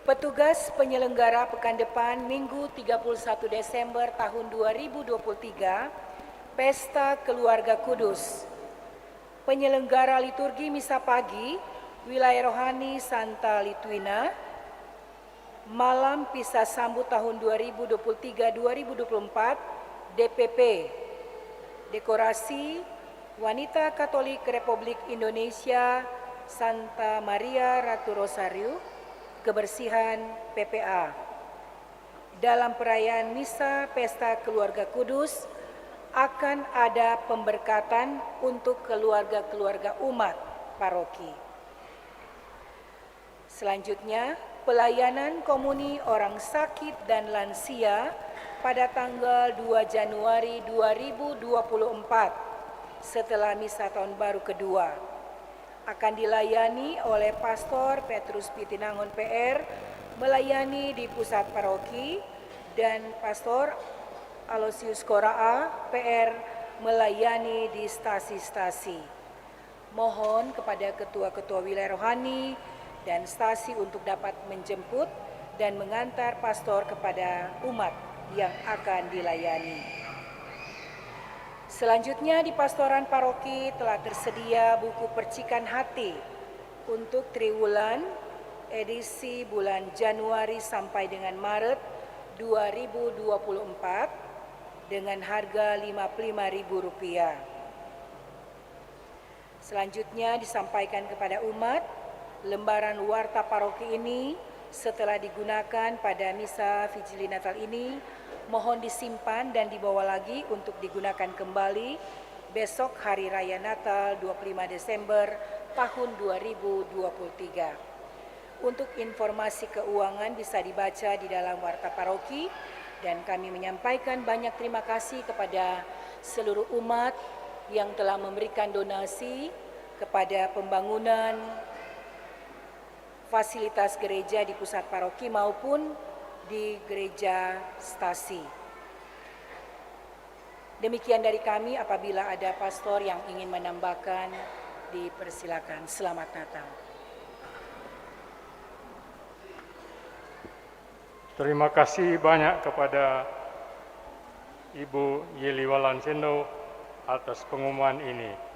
petugas penyelenggara pekan depan Minggu 31 Desember tahun 2023, Pesta Keluarga Kudus. Penyelenggara liturgi misa pagi Wilayah Rohani Santa Litwina, malam pisah sambut tahun 2023-2024 DPP, dekorasi Wanita Katolik Republik Indonesia Santa Maria Ratu Rosario, kebersihan PPA. Dalam perayaan Misa Pesta Keluarga Kudus akan ada pemberkatan untuk keluarga-keluarga umat paroki. Selanjutnya, pelayanan komuni orang sakit dan lansia pada tanggal 2 Januari 2024 setelah Misa Tahun Baru kedua akan dilayani oleh Pastor Petrus Pitinangun PR melayani di pusat paroki dan Pastor Aloysius Koraa PR melayani di stasi-stasi. Mohon kepada ketua-ketua wilayah rohani dan stasi untuk dapat menjemput dan mengantar pastor kepada umat yang akan dilayani. Selanjutnya di pastoran paroki telah tersedia buku percikan hati untuk triwulan edisi bulan Januari sampai dengan Maret 2024 dengan harga Rp55.000. Selanjutnya disampaikan kepada umat, lembaran warta paroki ini setelah digunakan pada Misa Vigili Natal ini mohon disimpan dan dibawa lagi untuk digunakan kembali besok Hari Raya Natal 25 Desember tahun 2023. Untuk informasi keuangan bisa dibaca di dalam warta paroki dan kami menyampaikan banyak terima kasih kepada seluruh umat yang telah memberikan donasi kepada pembangunan fasilitas gereja di pusat paroki maupun di gereja stasi. Demikian dari kami, apabila ada pastor yang ingin menambahkan, dipersilakan. Selamat Natal. Terima kasih banyak kepada Ibu Yeli Walansendo atas pengumuman ini.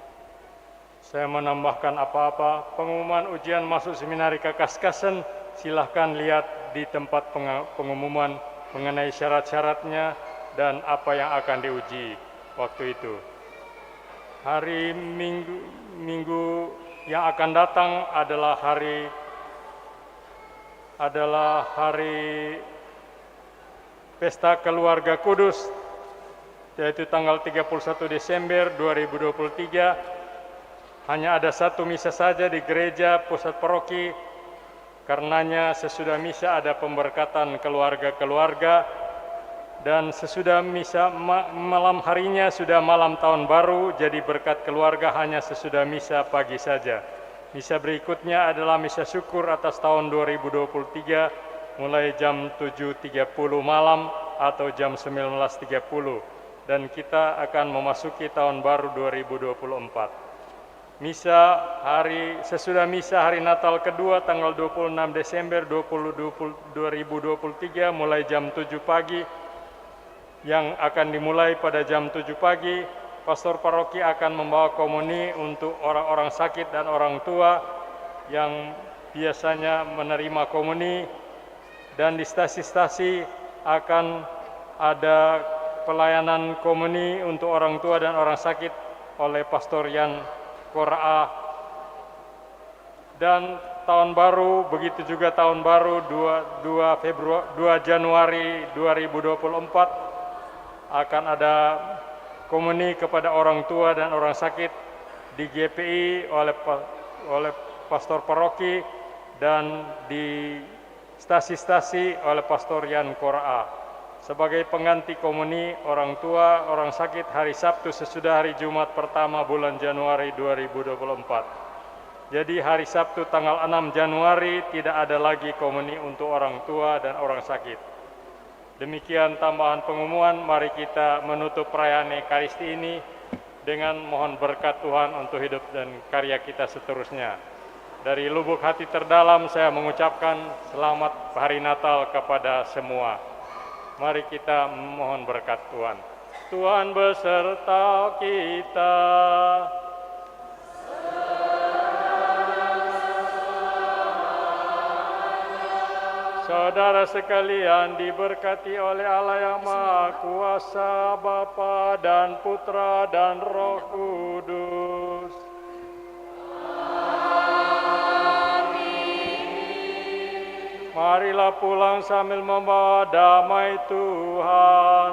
Saya menambahkan apa-apa, pengumuman ujian masuk seminari Kakaskasen, silahkan lihat di tempat pengumuman mengenai syarat-syaratnya dan apa yang akan diuji waktu itu. Hari Minggu yang akan datang adalah hari Pesta Keluarga Kudus, yaitu tanggal 31 Desember 2023. Hanya ada satu misa saja di gereja pusat paroki. Karenanya sesudah misa ada pemberkatan keluarga-keluarga, dan sesudah misa malam harinya sudah malam tahun baru, jadi berkat keluarga hanya sesudah misa pagi saja. Misa berikutnya adalah misa syukur atas tahun 2023 mulai jam 7.30 malam atau jam 19.30, dan kita akan memasuki tahun baru 2024. Sesudah misa hari Natal kedua tanggal 26 Desember 2023 mulai jam 7 pagi, yang akan dimulai pada jam 7 pagi, pastor paroki akan membawa komuni untuk orang-orang sakit dan orang tua yang biasanya menerima komuni, dan di stasi-stasi akan ada pelayanan komuni untuk orang tua dan orang sakit oleh Pastor Yan Koraa. Dan tahun baru, begitu juga tahun baru 2 Januari 2024 akan ada komuni kepada orang tua dan orang sakit di GPI oleh pastor paroki, dan di stasi-stasi oleh Pastor Yan Koraa. Sebagai pengganti komuni orang tua, orang sakit hari Sabtu sesudah hari Jumat pertama bulan Januari 2024. Jadi hari Sabtu tanggal 6 Januari tidak ada lagi komuni untuk orang tua dan orang sakit. Demikian tambahan pengumuman. Mari kita menutup perayaan Ekaristi ini dengan mohon berkat Tuhan untuk hidup dan karya kita seterusnya. Dari lubuk hati terdalam saya mengucapkan selamat hari Natal kepada semua. Mari kita mohon berkat Tuhan. Tuhan beserta kita. Saudara sekalian diberkati oleh Allah yang Maha Kuasa, Bapa dan Putra dan Roh Kudus. Marilah pulang sambil membawa damai Tuhan.